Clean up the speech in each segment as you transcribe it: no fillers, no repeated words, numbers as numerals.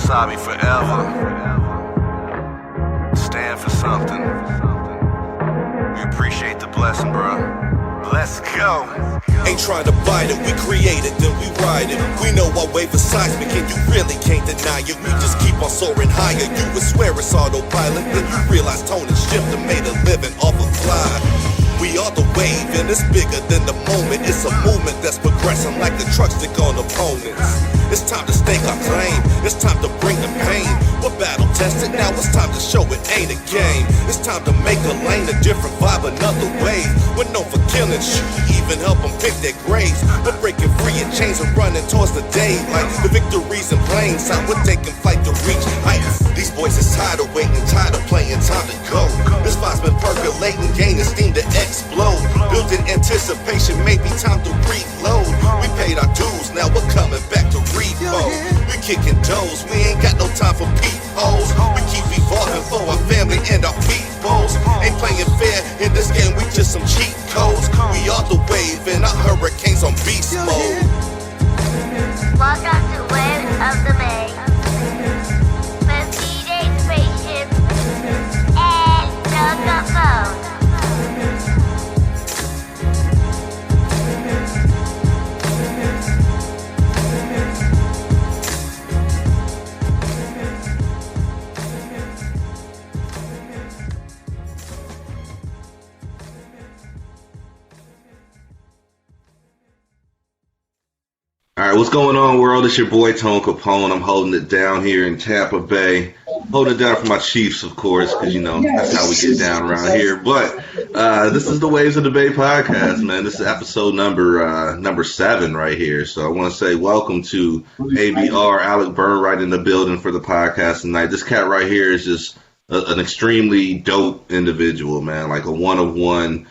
Wasabi forever. Stand for something. We appreciate the blessing, bro. Let's go. Ain't trying to bite it, we create it, then we ride it. We know our wave is seismic and you really can't deny it. We just keep on soaring higher, you would swear it's autopilot. Then you realize tone and shift and made a living off a fly. We are the wave and it's bigger than the moment. It's a movement that's progressing like the truck stick on opponents. It's time to stake our claim, it's time to bring the pain. We're battle tested, now it's time to show it ain't a game. It's time to make a lane, a different vibe, another wave. We're known for killing, shoot, even help them pick their graves. We're breaking free in chains and running towards the day. Like the victories in plain sight, we're taking flight to reach heights. These boys is tired of waiting, tired of playing, time to go. This vibe's been percolating, gaining steam to explode. Building anticipation, maybe time to reload. We paid our dues, now we're coming back to repo. We kicking doors, we ain't got no time for peepholes. We keep evolving for our family and our peoples. Ain't playing fair in this game, we just some cheat codes. We are the wave and our hurricanes on beast mode. Welcome to Waves of the Bay. With DJ Spaceship and Joker Phone. All right, what's going on, world? It's your boy Tone Capone. I'm holding it down here in Tampa Bay. Holding it down for my Chiefs, of course, because, you know, that's how we get down around here. But this is the Waves of the Bay podcast, man. This is episode number 7 right here. So I want to say welcome to ABR, Alec Burnwright in the building for the podcast tonight. This cat right here is just an extremely dope individual, man, like a one-of-one.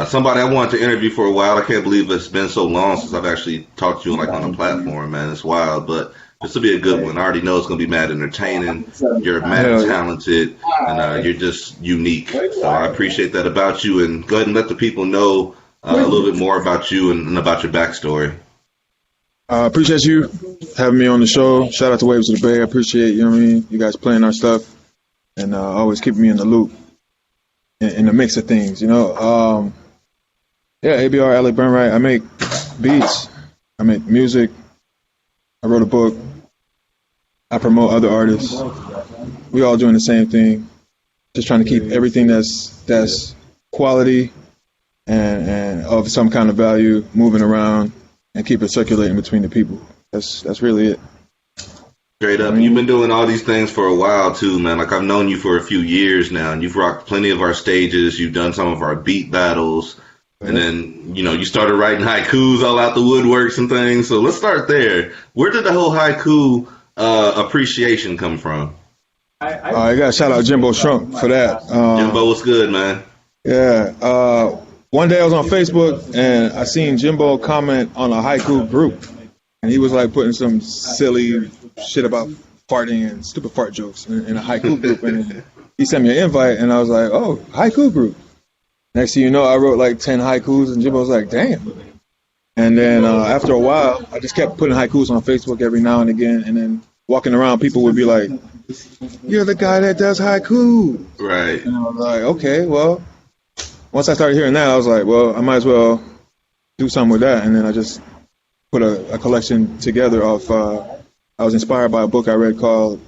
Somebody I wanted to interview for a while. I can't believe it's been so long since I've actually talked to you like on a platform, man. It's wild, but this will be a good one. I already know it's going to be mad entertaining. You're mad talented, and you're just unique. So I appreciate that about you. And go ahead and let the people know a little bit more about you and about your backstory. I appreciate you having me on the show. Shout out to Waves of the Bay. I appreciate, you know what I mean, you guys playing our stuff and always keeping me in the loop. In the mix of things, you know. ABR, Alec Burnwright. I make beats. I make music. I wrote a book. I promote other artists. We all doing the same thing. Just trying to keep everything that's quality and of some kind of value moving around and keep it circulating between the people. That's really it. Straight up. You've been doing all these things for a while, too, man. Like, I've known you for a few years now, and you've rocked plenty of our stages. You've done some of our beat battles. And then, you know, you started writing haikus all out the woodworks and things. So let's start there. Where did the whole haiku appreciation come from? I got to shout out Jimbo Shrunk for that. Jimbo, what's good, man? Yeah. One day I was on Facebook, and I seen Jimbo comment on a haiku group. And he was, like, putting some silly shit about farting and stupid fart jokes in a haiku group. And he sent me an invite, and I was like, oh, haiku group. Next thing you know, I wrote like 10 haikus, and Jimbo was like, damn. And then after a while, I just kept putting haikus on Facebook every now and again. And then walking around, people would be like, you're the guy that does haiku. Right. And I was like, okay, well, once I started hearing that, I was like, well, I might as well do something with that. And then I just put a collection together of, I was inspired by a book I read called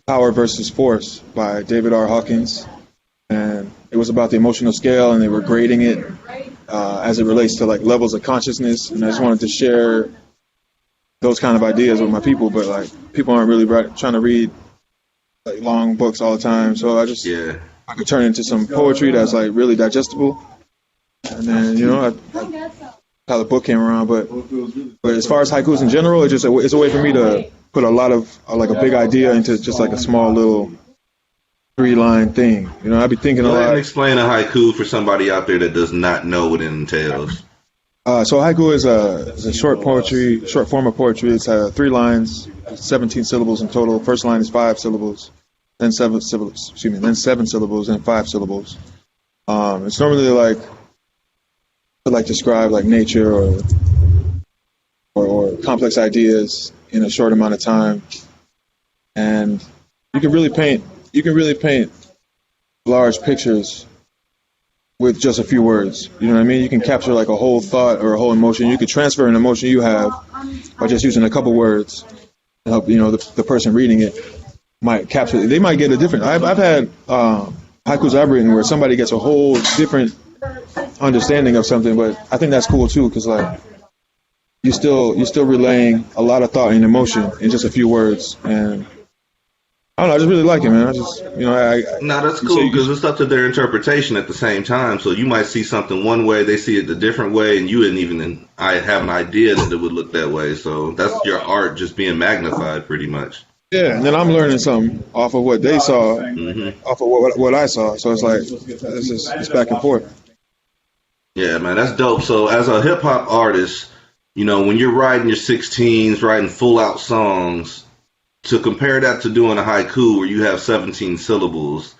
Power versus Force by David R. Hawkins. And it was about the emotional scale, and they were grading it as it relates to like levels of consciousness. And I just wanted to share those kind of ideas with my people, but like people aren't really trying to read like long books all the time. So I I could turn it into some poetry that's like really digestible. And then, you know, how the book came around. But as far as haikus in general, it's a way for me to put a lot of like a big idea into just like a small little 3-line thing. You know, I'd be thinking a lot. Go ahead and explain a haiku for somebody out there that does not know what it entails. So haiku is a short form of poetry. It's 3 lines, 17 syllables in total. First line is 5 syllables, then 7 syllables. Then 7 syllables and 5 syllables. It's normally like describe like nature or complex ideas in a short amount of time, and you can really paint large pictures with just a few words. You know what I mean? You can capture like a whole thought or a whole emotion. You could transfer an emotion you have by just using a couple words to help, the person reading it might capture it. They might get a different. I've had haikus I've written where somebody gets a whole different understanding of something, but I think that's cool too, because like you're still relaying a lot of thought and emotion in just a few words. And I don't know, I just really like it, man. I just, No, that's cool because it's up to their interpretation at the same time. So you might see something one way, they see it a different way, and you didn't even have an idea that it would look that way. So that's your art just being magnified pretty much. Yeah, and then I'm learning something off of what they saw, off of what I saw. So it's like, it's back and forth. Yeah, man, that's dope. So as a hip-hop artist, when you're writing your 16s, writing full-out songs, to compare that to doing a haiku where you have 17 syllables,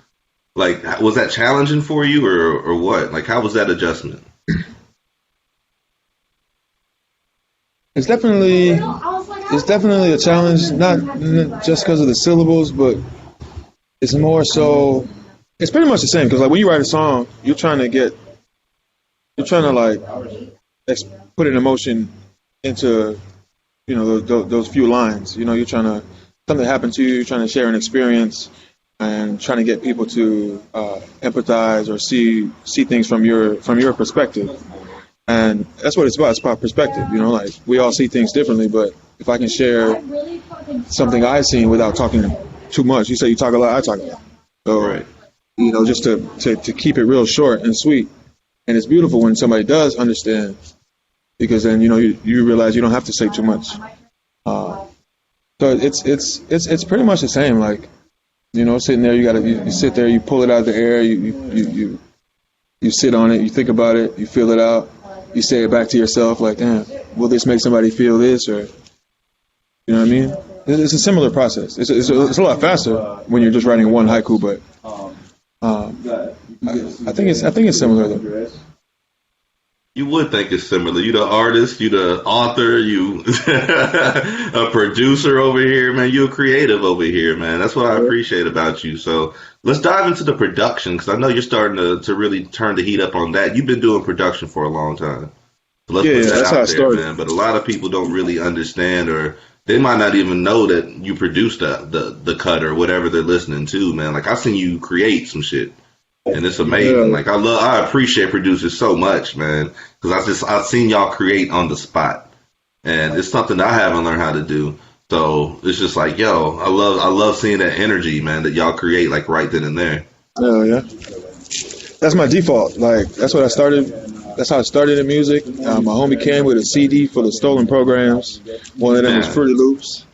like, was that challenging for you or what? Like, how was that adjustment? It's definitely a challenge, not just because of the syllables, but it's more so, it's pretty much the same, because like when you write a song, you're trying to like put an emotion into, those few lines. You're trying to, something happened to you, you're trying to share an experience and trying to get people to empathize or see things from your perspective. And that's what it's about. It's about perspective. Like we all see things differently, but if I can share something I've seen without talking too much, you say you talk a lot, I talk a lot. So, right. Just to keep it real short and sweet. And it's beautiful when somebody does understand, because then, you realize you don't have to say too much. So it's pretty much the same. Like, sitting there, you sit there, you pull it out of the air, you sit on it, you think about it, you feel it out, you say it back to yourself, like, damn, will this make somebody feel this, or, you know what I mean? It's a similar process. It's a lot faster when you're just writing one haiku, but I think it's similar though. You would think it's similar. You the artist, you the author, you a producer over here, man. You a creative over here, man. That's what I appreciate about you. So let's dive into the production, because I know you're starting to really turn the heat up on that. You've been doing production for a long time. So let's put that that's out how I there, started. man. But a lot of people don't really understand, or they might not even know that you produced the cut or whatever they're listening to, man. Like, I've seen you create some shit. And it's amazing. Yeah. Like, I appreciate producers so much, man, because I've seen y'all create on the spot, and it's something that I haven't learned how to do. So it's just like, yo, I love seeing that energy, man, that y'all create like right then and there. Oh yeah, that's my default. Like that's what I started. That's how I started in music. My homie came with a CD full of stolen programs. One of them was Fruity Loops.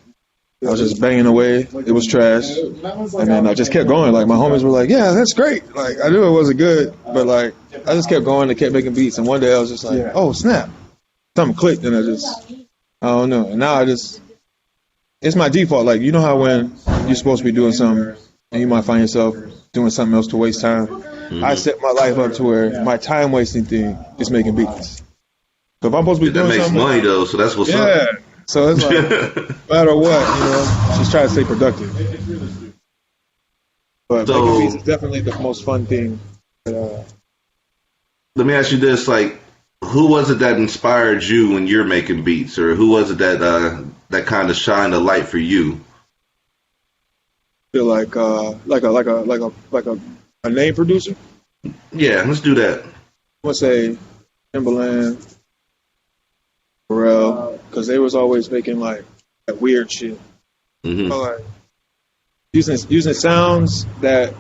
I was just banging away. It was trash. And then I just kept going. Like, my homies were like, yeah, that's great. Like, I knew it wasn't good, but, like, I just kept going and kept making beats. And one day I was just like, oh, snap. Something clicked, and I don't know. And now it's my default. Like, you know how when you're supposed to be doing something and you might find yourself doing something else to waste time? Mm-hmm. I set my life up to where my time-wasting thing is making beats. So if I'm supposed to be doing something... That makes money, though, so that's what's up. Yeah. So it's like, no matter what, just try to stay productive. But making beats is definitely the most fun thing. Let me ask you this, like, who was it that inspired you when you're making beats, or who was it that kind of shined a light for you? I feel like a name producer. Yeah, let's do that. I would say Timbaland, Pharrell, because they was always making like that weird shit. Mm-hmm. Like, using sounds that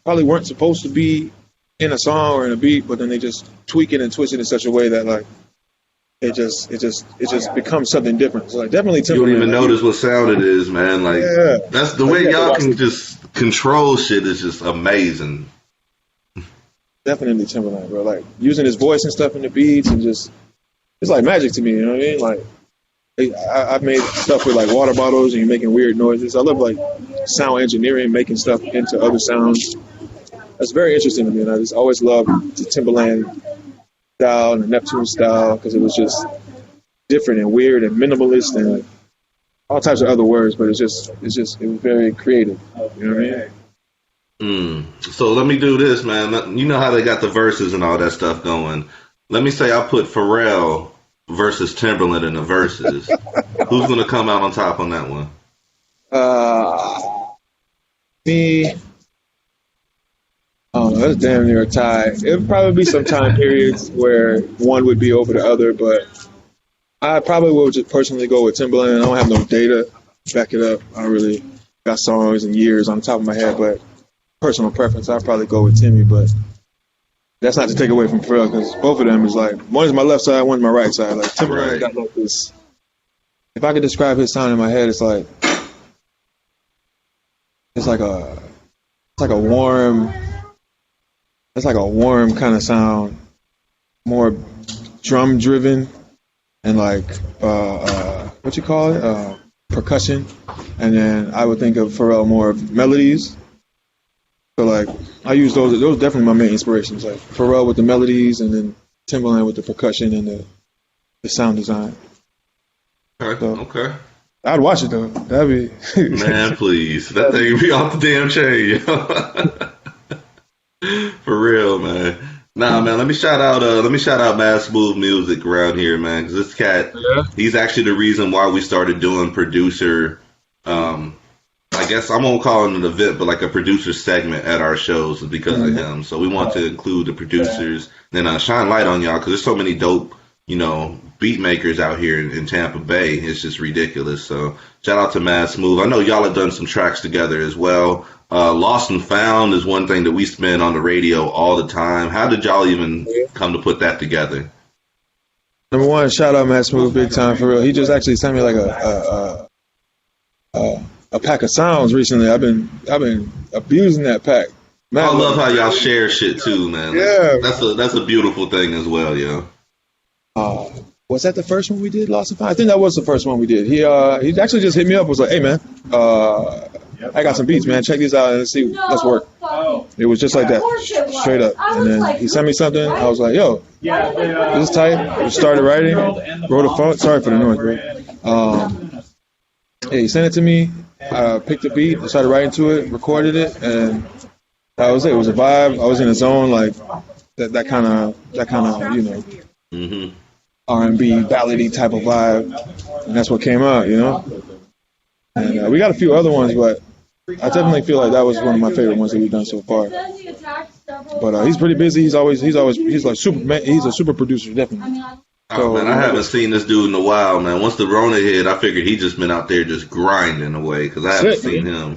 probably weren't supposed to be in a song or in a beat, but then they just tweak it and twist it in such a way that like it just becomes something different. So like definitely Timbaland. You don't even notice what sound it is, man. Like that's the way y'all can just control shit is just amazing. Definitely Timbaland, bro. Like using his voice and stuff in the beats, and just it's like magic to me. You know what I mean? Like I've made stuff with like water bottles, and you're making weird noises. I love like sound engineering, making stuff into other sounds. That's very interesting to me, and I just always loved the Timbaland style and the Neptune style because it was just different and weird and minimalist and all types of other words, but it was very creative. You know what I mean? So let me do this, man. You know how they got the verses and all that stuff going. Let me say I put Pharrell versus Timberland in the verses. Who's gonna come out on top on that one? Me. Oh, that's damn near a tie. It would probably be some time periods where one would be over the other, but I probably would just personally go with Timberland. I don't have no data to back it up. I don't really got songs and years on the top of my head, but personal preference, I'd probably go with Timmy, but that's not to take away from Pharrell because both of them is like, one is my left side, one's my right side. Like Timberland got like this. If I could describe his sound in my head, it's like a warm kind of sound, more drum driven and like what you call it, percussion. And then I would think of Pharrell more of melodies. So like I use those are definitely my main inspirations. Like Pharrell with the melodies and then Timberland with the percussion and the sound design. Okay. I'd watch it though. That'd be man, please. That thing be off the damn chain, yo. For real, man. Nah, man. Let me shout out Mad Smooth Music around here, man. Because this cat, he's actually the reason why we started doing producer. I guess I won't call it an event, but like a producer segment at our shows is because of him. So we want to include the producers, then shine light on y'all because there's so many dope, beat makers out here in Tampa Bay. It's just ridiculous. So shout out to Mad Smooth. I know y'all have done some tracks together as well. Lost and Found is one thing that we spin on the radio all the time. How did y'all even come to put that together? Number one, shout out Mad Smooth, big time for real. He just actually sent me like a pack of sounds recently. I've been abusing that pack. Man, I love how y'all share shit too, man. Yeah, that's a beautiful thing as well, yo. Was that the first one we did, Lost and Found? I think that was the first one we did. He actually just hit me up. Was like, hey man, I got some beats, man. Check these out and let's work. It was just like that, straight up. And then he sent me something. I was like, yo, this is tight. We started writing, wrote a phone. Sorry for the noise, bro. He sent it to me. I picked the beat, I started writing to it, recorded it, and that was it. It was a vibe. I was in a zone, like that kind of R&B ballady type of vibe, and that's what came out, And we got a few other ones, but I definitely feel like that was one of my favorite ones that we've done so far. But he's pretty busy. He's like he's a super producer, definitely. Oh, man, I haven't seen this dude in a while, man. Once the Rona hit, I figured he just been out there just grinding away because I haven't seen him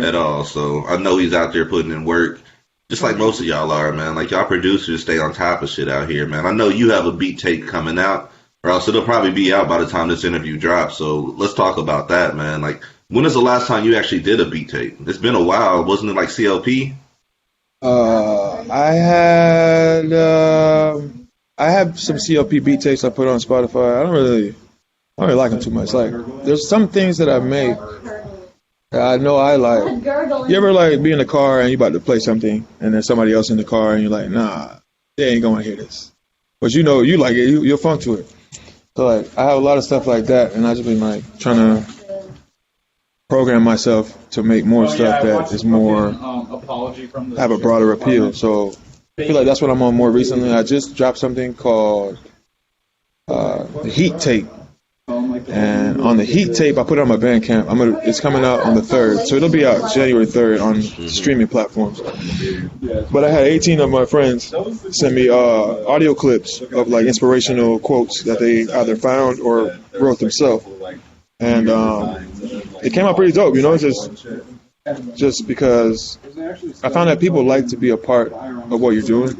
at all. So I know he's out there putting in work, just like most of y'all are, man. Like, y'all producers stay on top of shit out here, man. I know you have a beat tape coming out, or else it'll probably be out by the time this interview drops. So let's talk about that, man. Like, when is the last time you actually did a beat tape? It's been a while. Wasn't it like CLP? I have some CLP beat tapes I put on Spotify. I don't really like them too much. Like, there's some things that I make that I know I like. You ever like be in the car and you about to play something and there's somebody else in the car and you're like, nah, they ain't gonna hear this. But you like it, you'll funk to it. So like, I have a lot of stuff like that, and I just been like trying to program myself to make more stuff that is more have a broader appeal. So I feel like that's what I'm on more recently. I just dropped something called the Heat Tape. And on the Heat Tape, I put it on my Bandcamp. It's coming out on the 3rd. So it'll be out January 3rd on streaming platforms. But I had 18 of my friends send me audio clips of like inspirational quotes that they either found or wrote themselves. And it came out pretty dope, just because I found that people like to be a part of what you're doing.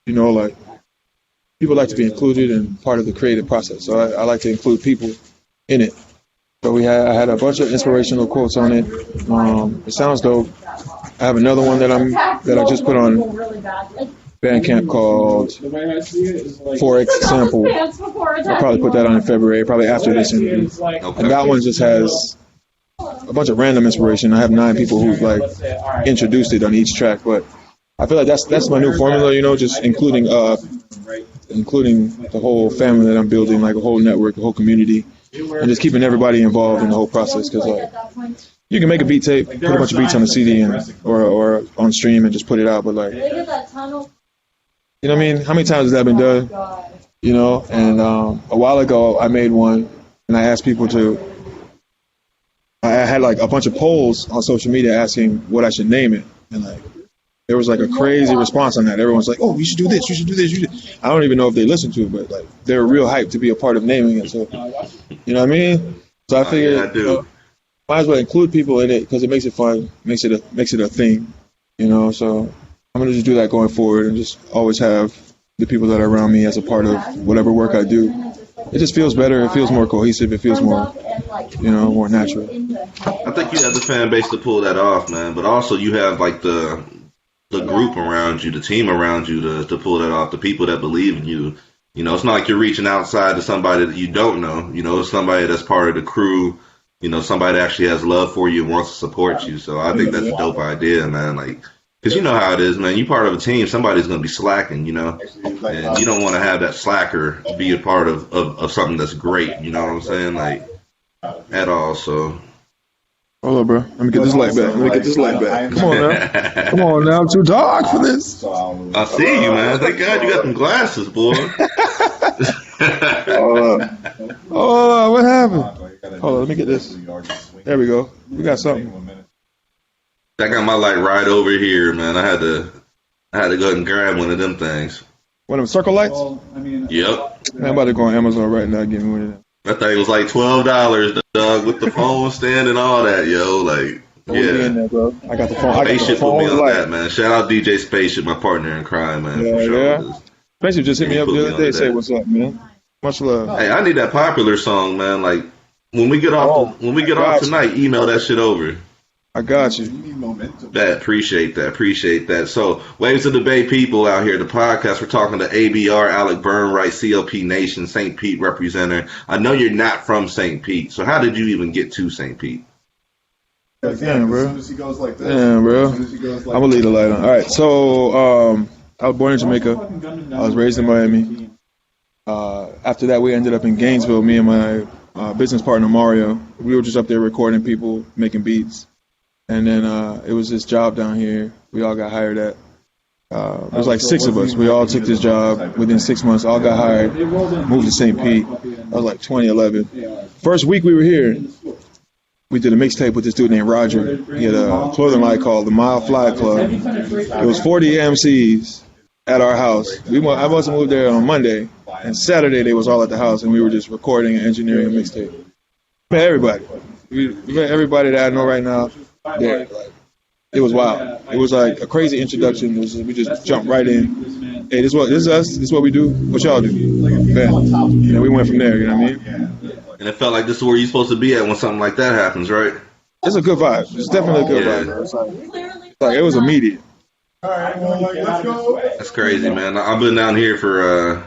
Like people like to be included in part of the creative process. So I like to include people in it. So I had a bunch of inspirational quotes on it. It sounds dope. I have another one that I just put on Bandcamp called 4X Sample. I'll probably put that on in February, probably after this interview. And that one just has a bunch of random inspiration. I have 9 people who've like introduced it on each track, but I feel like that's my new formula, just including including the whole family that I'm building, like a whole network, a whole community, and just keeping everybody involved in the whole process. Because like, you can make a beat tape, put a bunch of beats on a CD or on stream and just put it out, but like, you know what I mean? How many times has that been done? You know, and a while ago I made one, and I asked people to. I had like a bunch of polls on social media asking what I should name it, and like there was like a crazy response on that. Everyone's like, "Oh, you should do this. You should do this. You should." I don't even know if they listened to it, but like they're real hyped to be a part of naming it. So, you know what I mean? So I figured, yeah, I do. Might as well include people in it because it makes it fun, makes it a thing. You know, so I'm gonna just do that going forward and just always have the people that are around me as a part of whatever work I do. It just feels better. It feels more cohesive. It feels more, you know, more natural. I think you have the fan base to pull that off, man. But also you have like the group around you, the team around you to pull that off. The people that believe in you. You know, it's not like you're reaching outside to somebody that you don't know. You know, it's somebody that's part of the crew. You know, somebody that actually has love for you and wants to support you. So I think that's a dope idea, man. Like, because you know how it is, man. You part of a team, somebody's going to be slacking, you know. And you don't want to have that slacker be a part of something that's great, you know what I'm saying? Like, at all, so. Hold on, bro. Let me get this light back. Come on now. Come on now. I'm too dark for this. I see you, man. Thank God you got them glasses, boy. Hold on. What happened? Hold on. Let me get this. There we go. We got something. I got my light right over here, man. I had to go ahead and grab one of them things. One of them circle lights? Yep. Man, I'm about to go on Amazon right now and give me one of them. That thing was like $12, dog, with the phone stand and all that, yo. Like, yeah. There, bro. I got the phone. Spaceship put me on that, man. Shout out DJ Spaceship, my partner in crime, man. Yeah, for sure. yeah. Spaceship just hit me up the other day. Say what's up, man. Much love. Hey, I need that popular song, man. Like when we get off tonight, email that shit over. I got you. Appreciate that. So, Waves of the Bay people out here, the podcast, we're talking to ABR, Alec Burnright, CLP Nation, St. Pete representative. I know you're not from St. Pete, so how did you even get to St. Pete? Damn, bro. I'm gonna leave the light on. All right, so I was born in Jamaica. I was raised in Miami. After that, we ended up in Gainesville, me and my business partner, Mario. We were just up there recording people, making beats. And then it was this job down here we all got hired at. There was like 6 of us. We all took this job. Within 6 months, all got hired, moved to St. Pete. That was like 2011. First week we were here, we did a mixtape with this dude named Roger. He had a clothing line called the Mile Fly Club. It was 40 MCs at our house. I must have moved there on Monday. And Saturday they was all at the house, and we were just recording and engineering a mixtape. Met everybody. We met everybody that I know right now. There, it was wild. It was like a crazy introduction. We just jumped right in. Hey, this is us. This is what we do. What y'all do? Man. And we went from there. You know what I mean? And it felt like this is where you're supposed to be at when something like that happens, right? It's a good vibe. It's definitely a good vibe. It's like it was immediate. All right, let's go. That's crazy, man. I've been down here for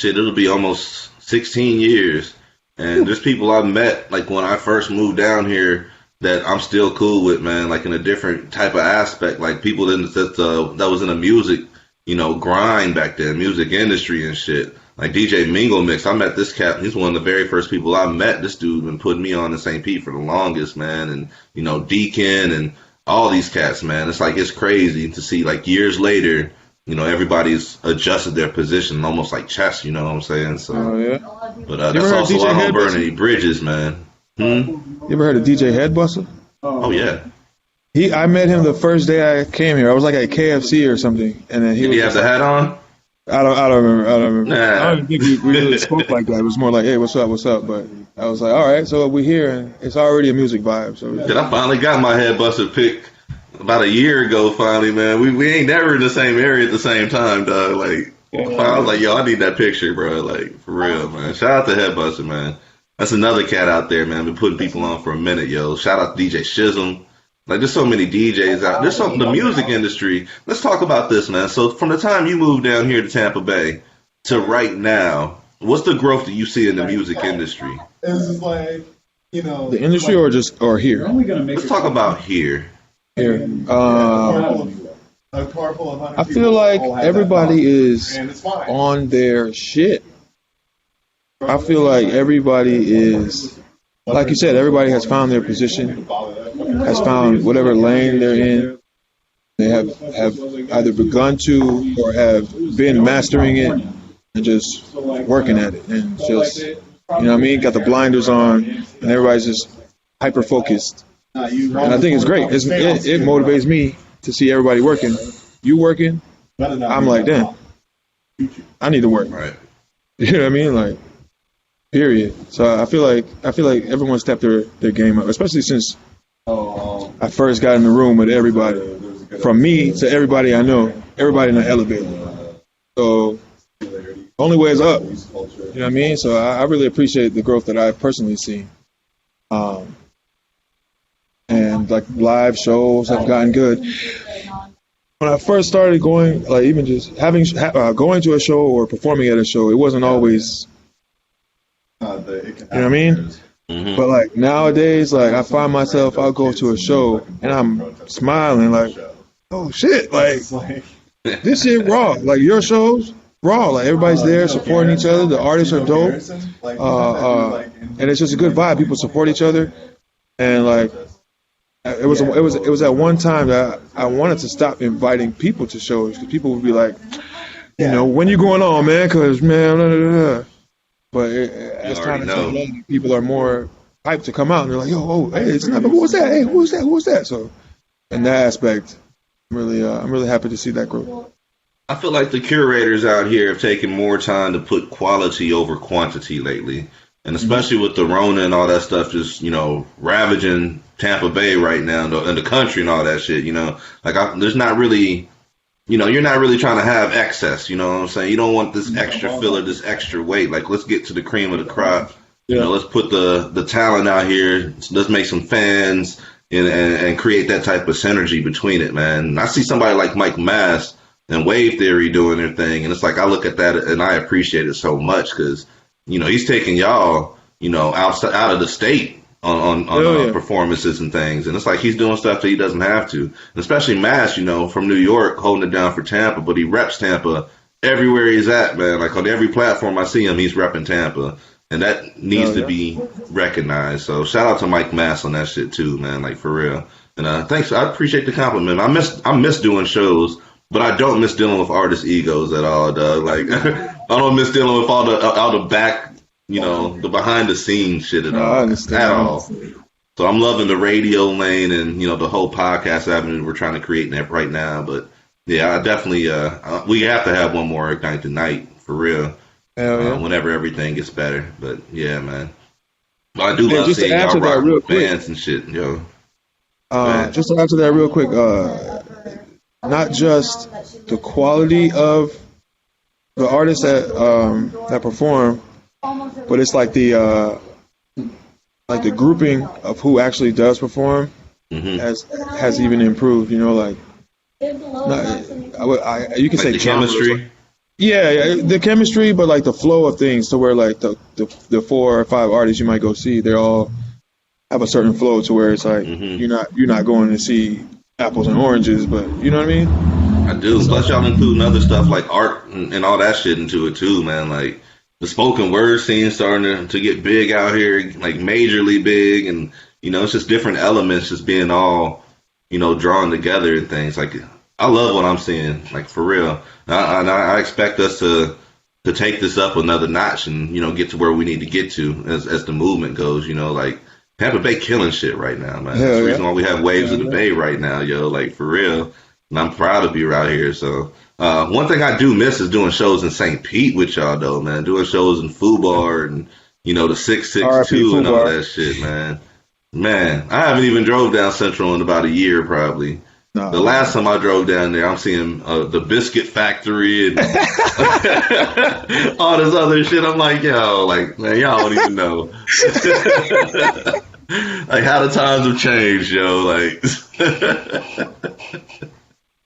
it'll be almost 16 years, and there's people I've met like when I first moved down here that I'm still cool with, man, like in a different type of aspect, like people that was in the music, you know, grind back then, music industry and shit. Like DJ Mingle Mix, I met this cat. He's one of the very first people I met. This dude been putting me on in St. Pete for the longest, man. And, you know, Deacon and all these cats, man. It's like, it's crazy to see, like, years later, you know, everybody's adjusted their position almost like chess, you know what I'm saying? So, yeah. But that's also why I don't burn any bridges, man. You ever heard of DJ Headbuster? Oh, yeah. I met him the first day I came here. I was like at KFC or something, and then Did he have the hat on? I don't remember. Nah. I don't think we really spoke like that. It was more like, hey, what's up? But I was like, all right, so we're here, and it's already a music vibe. So I finally got my Headbuster pick about a year ago. Finally, man. We ain't never in the same area at the same time, dog. Like, I was like, yo, I need that picture, bro. Like, for real, man. Shout out to Headbuster, man. That's another cat out there, man. Been putting people on for a minute, yo. Shout out to DJ Shizm. Like, there's so many DJs out. There's something, the music industry. Let's talk about this, man. So, from the time you moved down here to Tampa Bay to right now, what's the growth that you see in the music industry? It's like, you know, the industry or here? Let's talk about here. Here. a car full of 100 I people feel like all have that everybody problem, is and it's fine. on their shit. I feel like everybody is, like you said, everybody has found their position, has found whatever lane they're in. They have either begun to or have been mastering it and just working at it and just, you know what I mean, got the blinders on and everybody's just hyper focused. And I think it's great. It motivates me to see everybody working. You working, I'm like, damn, I need to work. Right. You know what I mean? Like, period. So I feel like everyone stepped their game up, especially since I first got in the room with everybody. From me to everybody I know, everybody in the elevator. So only way is up. You know what I mean? So I really appreciate the growth that I've personally seen. And like live shows have gotten good. When I first started going, like even just going to a show or performing at a show, it wasn't always, you know what I mean? Mm-hmm. But like nowadays, like I find myself, I'll go to a show and I'm smiling like, oh shit, like this shit raw. Like your shows, raw. Like everybody's there supporting each other. The artists are dope. And it's just a good vibe. People support each other. And like it was at one time that I wanted to stop inviting people to shows because people would be like, you know, when you going on, man? Because man, blah, blah, blah. But as time goes on, people are more hyped to come out and they're like, yo, hey, it's not. Who was that? Hey, who was that? Who was that? So in that aspect, I'm really happy to see that growth. I feel like the curators out here have taken more time to put quality over quantity lately. And especially with the Rona and all that stuff just, you know, ravaging Tampa Bay right now and the country and all that shit, you know. Like, there's not really, you know, you're not really trying to have excess, you know what I'm saying? You don't want this extra filler, this extra weight. Like, let's get to the cream of the crop. You know, let's put the talent out here. Let's make some fans and create that type of synergy between it, man. And I see somebody like Mike Mass and Wave Theory doing their thing, and it's like I look at that and I appreciate it so much because, you know, he's taking y'all, you know, out of the state on performances and things. And it's like he's doing stuff that he doesn't have to. And especially Mass, you know, from New York, holding it down for Tampa, but he reps Tampa everywhere he's at, man. Like on every platform I see him, he's repping Tampa. And that needs to be recognized. So shout out to Mike Mass on that shit too, man. Like for real. And thanks. I appreciate the compliment. I miss doing shows, but I don't miss dealing with artist egos at all, dog. Like I don't miss dealing with all the back, you know, the behind the scenes shit at all. At all. So I'm loving the radio lane and, you know, the whole podcast avenue we're trying to create right now. But yeah, I definitely we have to have one more Ignite tonight for real. Whenever everything gets better. But yeah, man. But I do love seeing y'all rock with bands and shit, yo. Just to answer that real quick, not just the quality of the artists that perform, but it's like the grouping of who actually does perform has even improved. You know, like you can say the chemistry. Yeah, the chemistry, but like the flow of things to where like the 4 or 5 artists you might go see, they all have a certain flow to where it's like you're not going to see apples and oranges, but you know what I mean? I do. Plus y'all including other stuff like art and all that shit into it too, man. Like the spoken word scene starting to get big out here, like majorly big, and you know, it's just different elements just being all, you know, drawn together and things. Like I love what I'm seeing, like for real. I expect us to take this up another notch and, you know, get to where we need to get to as the movement goes, you know, like Tampa Bay killing shit right now, man. That's the reason why we have Waves of the Bay right now, yo, like for real. And I'm proud to be right here. So one thing I do miss is doing shows in St. Pete with y'all though, man. Doing shows in Fubar and, you know, the 662 and all that shit, man. Man, I haven't even drove down Central in about a year probably. No. The last time I drove down there, I'm seeing the Biscuit Factory and all this other shit. I'm like, yo, like, man, y'all don't even know. Like, how the times have changed, yo. Like,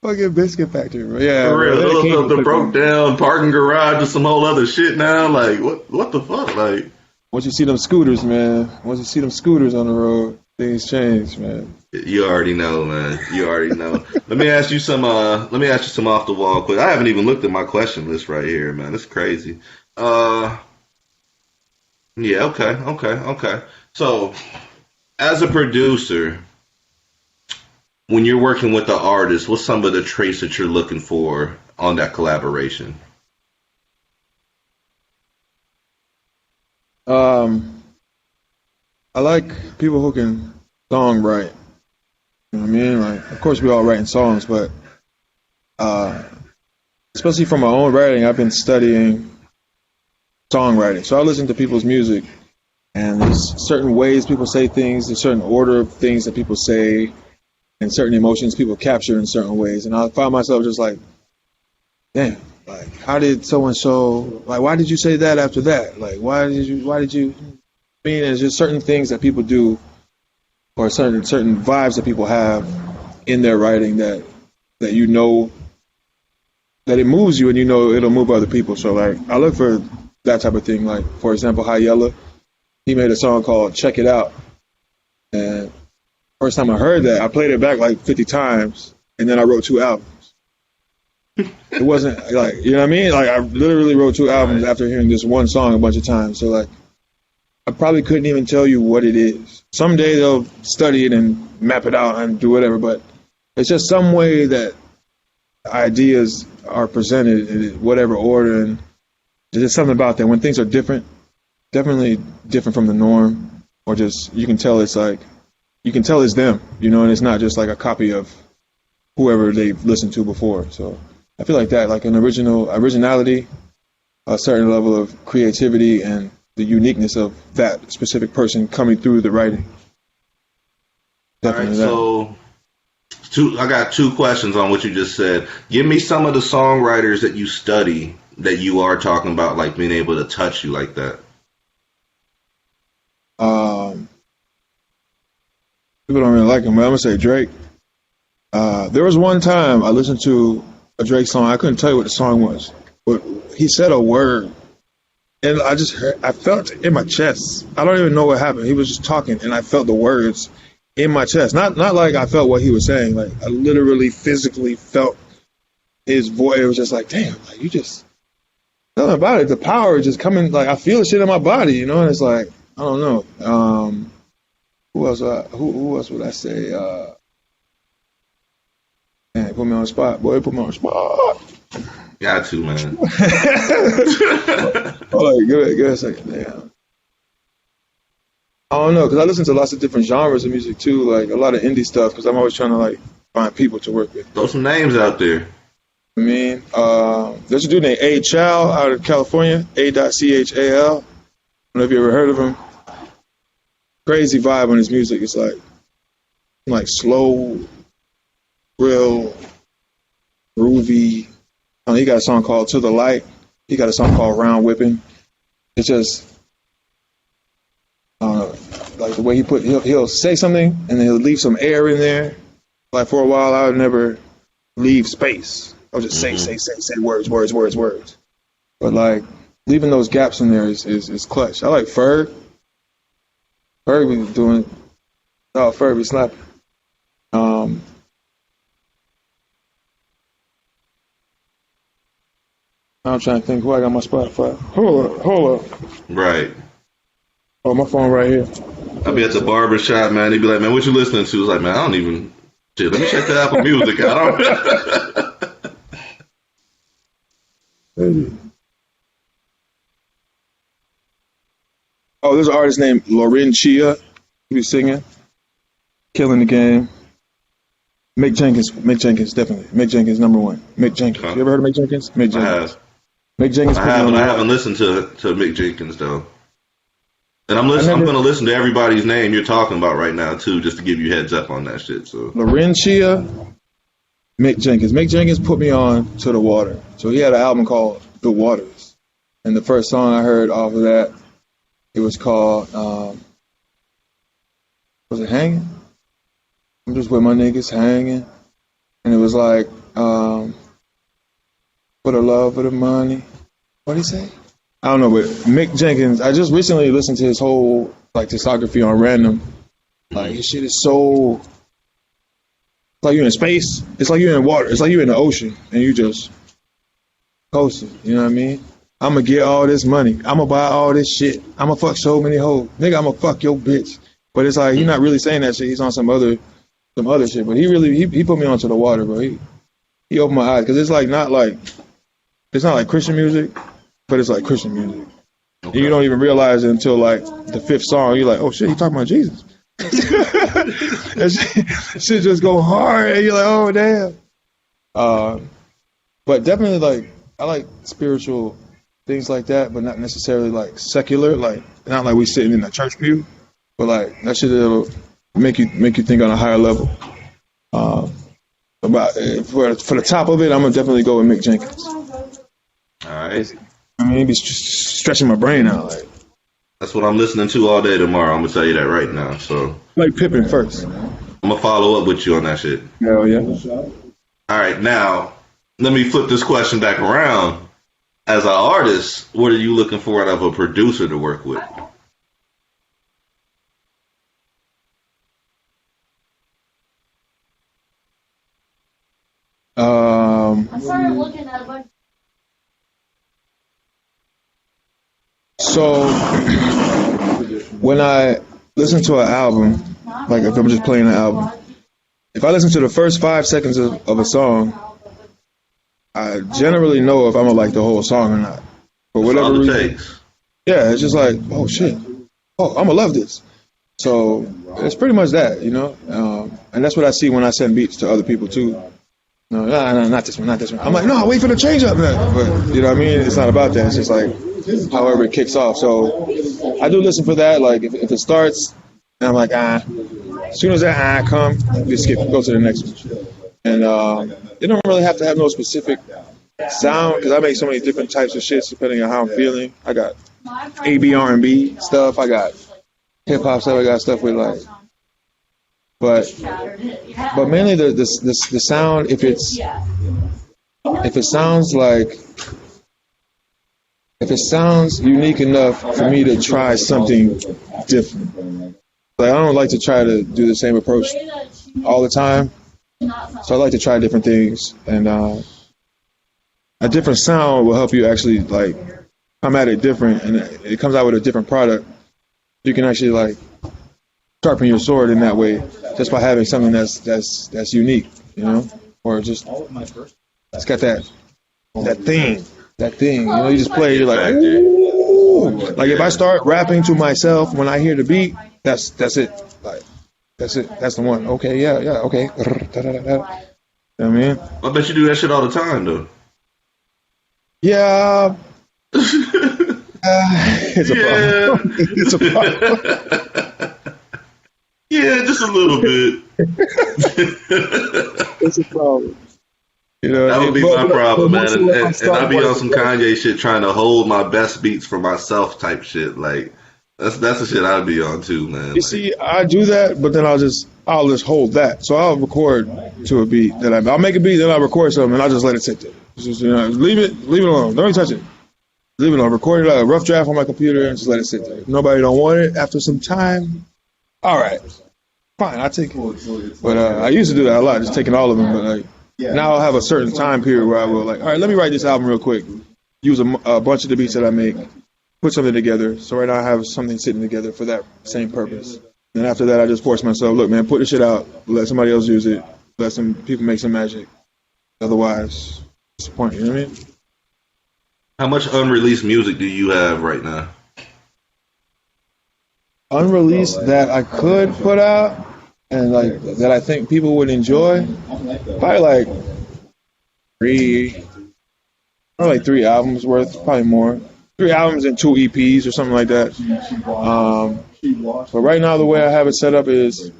fucking Biscuit Factory, bro. Yeah, for real. The broke down parking garage or some whole other shit now. Like, what the fuck? Like, once you see them scooters, man. Once you see them scooters on the road. Things change, man. You already know, man. You already know. Let me ask you some. Let me ask you some off the wall quick. I haven't even looked at my question list right here, man. It's crazy. Yeah. Okay. So, as a producer, when you're working with the artist, what's some of the traits that you're looking for on that collaboration? I like people who can songwrite. You know what I mean? Like, of course, we all writing songs, but especially from my own writing, I've been studying songwriting. So I listen to people's music, and there's certain ways people say things, there's certain order of things that people say, and certain emotions people capture in certain ways. And I find myself just like, damn, like, how did so-and-so, like, why did you say that after that? Like, why did you, I mean, there's just certain things that people do, or certain vibes that people have in their writing that you know that it moves you, and you know it'll move other people. So like I look for that type of thing. Like, for example, High Yella, he made a song called Check It Out, and first time I heard that, I played it back like 50 times, and then I wrote 2 albums. It wasn't like, you know what I mean? Like, I literally wrote 2 albums after hearing this one song a bunch of times. So like, I probably couldn't even tell you what it is. Someday they'll study it and map it out and do whatever, but it's just some way that ideas are presented in whatever order, and there's just something about that when things are different, definitely different from the norm, or just you can tell it's like, you can tell it's them, you know, and it's not just like a copy of whoever they've listened to before. So I feel like that, like an originality, a certain level of creativity, and the uniqueness of that specific person coming through the writing. Definitely. All right, so I got 2 questions on what you just said. Give me some of the songwriters that you study that you are talking about, like being able to touch you like that. People don't really like him, but I'm gonna say Drake. There was one time I listened to a Drake song. I couldn't tell you what the song was, but he said a word, and I felt it in my chest. I don't even know what happened. He was just talking, and I felt the words in my chest. Not like I felt what he was saying. Like, I literally physically felt his voice. It was just like, damn, like, you just, nothing about it. The power is just coming, like, I feel the shit in my body, you know? And it's like, I don't know. Who else would I say? Man, put me on the spot. Boy, put me on the spot. Got to, man. Hold on, give it a second. Damn. I don't know, because I listen to lots of different genres of music too, like a lot of indie stuff, because I'm always trying to like find people to work with. Throw some names out there. I mean, there's a dude named A. Chow out of California, A.Chal. I don't know if you ever heard of him. Crazy vibe on his music. It's like slow, real, groovy. He got a song called To the Light. He got a song called Round Whipping. It's just, like the way he'll say something and then he'll leave some air in there. Like for a while, I would never leave space. I would just say words. But like leaving those gaps in there is clutch. I like Ferg. Ferg be doing, Ferg be slapping. I'm trying to think who I got my Spotify. Hold up. Right. Oh, my phone right here. I'll be at the barber shop, man. He'd be like, man, what you listening to? It's like, man, I don't even. Shit, let me check the Apple Music out. Oh, there's an artist named Lauren Chia. He be singing. Killing the game. Mick Jenkins, definitely. Mick Jenkins, number 1. Mick Jenkins. You ever heard of Mick Jenkins? Mick Jenkins. I have. Mick Jenkins. I haven't listened to Mick Jenkins though. And I'm going to listen to everybody's name you're talking about right now too, just to give you heads up on that shit. So Lauren Chia, Mick Jenkins. Mick Jenkins put me on to the water. So he had an album called The Waters, and the first song I heard off of that, it was called was it Hanging? I'm just with my niggas hanging, and it was like for the love of the money. What'd he say? I don't know, but Mick Jenkins, I just recently listened to his whole like discography on random, Like his shit is so. It's like you're in space. It's like you're in water. It's like you're in the ocean, and you just coasting. You know what I mean? I'm gonna get all this money. I'm gonna buy all this shit. I'm gonna fuck so many hoes. Nigga, I'm gonna fuck your bitch. But it's like he's not really saying that shit. He's on some other shit. But he put me onto the water, bro. He opened my eyes because it's not like Christian music, but it's like Christian music. Okay. And you don't even realize it until like the fifth song. You're like, oh shit, he talking about Jesus. That shit just go hard, and you're like, oh damn. But definitely like I like spiritual things like that, but not necessarily like secular, like not like we sitting in a church pew, but like that shit will make you think on a higher level. About for the top of it, I'm gonna definitely go with Mick Jenkins. All right. I mean, he's just stretching my brain out. Like that's what I'm listening to all day tomorrow. I'm gonna tell you that right now. So like Pippin first. I'm gonna follow up with you on that shit. Hell yeah. All right, now let me flip this question back around. As an artist, what are you looking for out of a producer to work with? I started looking at a bunch. So when I listen to an album, like if I'm just playing an album, if I listen to the first 5 seconds of a song, I generally know if I'm gonna like the whole song or not. For whatever reason. Yeah, it's just like, oh shit, oh I'm gonna love this. So it's pretty much that, you know, and that's what I see when I send beats to other people too. No, not this one, not this one. I'm like, no, wait for the change up, man. But you know what I mean? It's not about that. It's just like however it kicks off. So I do listen for that. Like if it starts, and I'm like, as soon as that come, just go to the next one. And you don't really have to have no specific sound because I make so many different types of shit depending on how I'm feeling. I got ABR&B stuff. I got hip hop stuff. I got stuff with like, but mainly the sound. If it sounds unique enough for me to try something different. Like I don't like to try to do the same approach all the time. So I like to try different things, and a different sound will help you actually like come at it different, and it comes out with a different product. You can actually like sharpen your sword in that way, just by having something that's unique, you know, or just it's got that thing. You know, you just play, you're like, ooh. Like if I start rapping to myself when I hear the beat, that's it. Like. That's it. That's the one. Okay, yeah, okay. You know what I mean? I bet you do that shit all the time, though. Yeah. It's a problem. It's a problem. Yeah, just a little bit. It's a problem. You know, that would be my problem, man. And I'd be on some Kanye shit trying to hold my best beats for myself type shit. Like, that's the shit I'd be on too, man. You see, I do that, but then I'll just hold that. So I'll record to a beat that I'll make a beat, then I'll record something, and I'll just let it sit there. Just, you know, leave it alone. Don't even touch it. Leave it alone. Record it like a rough draft on my computer and just let it sit there. If nobody don't want it after some time, all right, fine, I take it. But I used to do that a lot, just taking all of them. But like now I'll have a certain time period where I will like, all right, let me write this album real quick. Use a bunch of the beats that I make. Put something together. So right now I have something sitting together for that same purpose. And after that, I just force myself, look, man, put this shit out. Let somebody else use it. Let some people make some magic. Otherwise, what's the point? You know what I mean? How much unreleased music do you have right now? Unreleased that I could put out and like that I think people would enjoy. Probably like three albums worth, probably more. 3 albums and 2 EPs or something like that. But right now, the way I have it set up is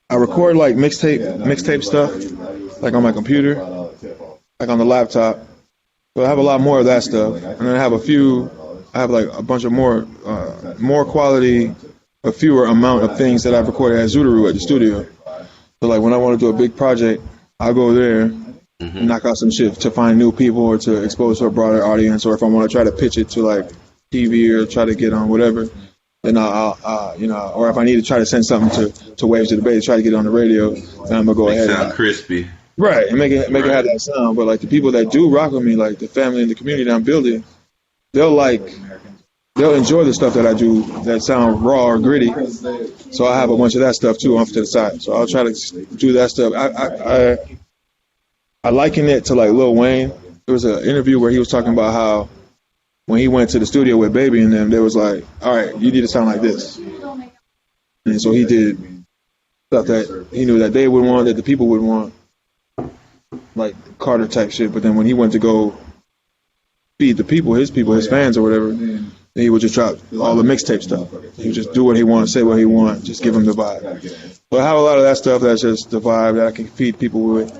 I record like mixtape stuff, like on my computer, like on the laptop. So I have a lot more of that stuff, and then I have like a bunch of more quality, a fewer amount of things that I've recorded at Zootaroo at the studio. So like when I want to do a big project, I'll go there. Mm-hmm. Knock out some shit to find new people or to expose to a broader audience, or if I want to try to pitch it to like TV or try to get on whatever, then or if I need to try to send something to Waves to the Bay to try to get it on the radio, then I'm gonna go ahead. Sound crispy. Right, and make it have that sound. But like the people that do rock with me, like the family and the community that I'm building, they'll enjoy the stuff that I do that sound raw or gritty. So I have a bunch of that stuff too off to the side. So I'll try to do that stuff. I liken it to like Lil Wayne. There was an interview where he was talking about how when he went to the studio with Baby and them, they was like, all right, you need to sound like this. And so he did stuff that he knew that they would want, that the people would want, like Carter type shit. But then when he went to go feed the people, his fans or whatever, then he would just drop all the mixtape stuff. He would just do what he wants, say what he wants, just give them the vibe. But I have a lot of that stuff that's just the vibe that I can feed people with.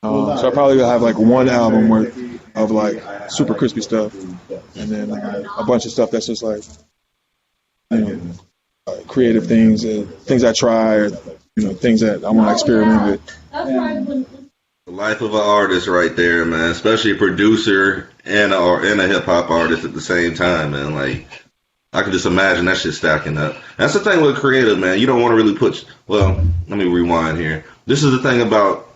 So I probably will have like one album worth of like super crispy stuff, and then a bunch of stuff that's just like, creative things, things I try, or things that I want to experiment with. The life of an artist, right there, man. Especially a producer and a hip hop artist at the same time, man. Like, I can just imagine that shit stacking up. That's the thing with creative, man. You don't want to really put. Well, let me rewind here. This is the thing about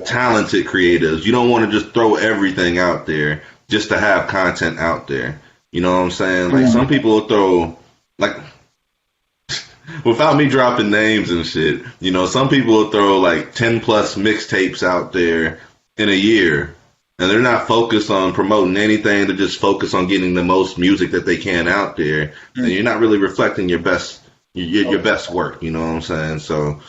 talented creatives. You don't want to just throw everything out there just to have content out there. You know what I'm saying? Like, some people will throw, like, without me dropping names and shit, some people will throw like 10 plus mixtapes out there in a year, and they're not focused on promoting anything. They're just focused on getting the most music that they can out there, and you're not really reflecting your best work. You know what I'm saying? So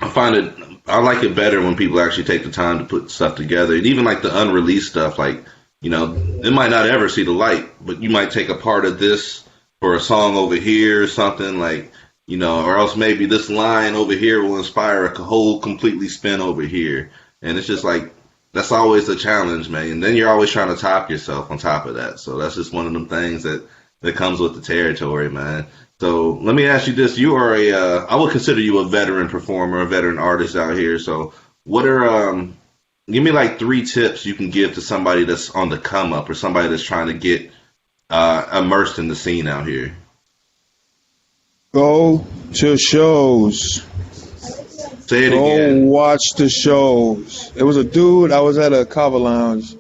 I like it better when people actually take the time to put stuff together, and even like the unreleased stuff, like, it might not ever see the light, but you might take a part of this for a song over here or something, like, or else maybe this line over here will inspire a whole completely spin over here. And it's just like, that's always the challenge, man. And then you're always trying to top yourself on top of that. So that's just one of them things that comes with the territory, man. So let me ask you this. You are I would consider you a veteran performer, a veteran artist out here. So what are, give me like 3 tips you can give to somebody that's on the come up, or somebody that's trying to get immersed in the scene out here. Go to shows. Say it again. Go watch the shows. It was a dude, I was at a Kava Lounge,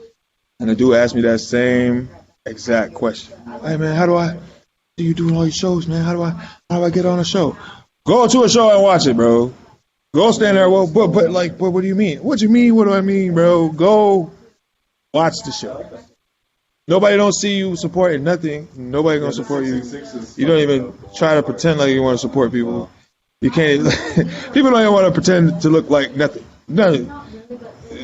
and the dude asked me that same exact question. Hey, man, how do you do all these shows, man? How do I get on a show? Go to a show and watch it, bro. Go stand there. Well, but what do you mean? What do you mean? What do I mean, bro? Go watch the show. Nobody don't see you supporting nothing. Nobody gonna support you. You don't even try to pretend like you want to support people. You can't. People don't even want to pretend to look like nothing. Nothing.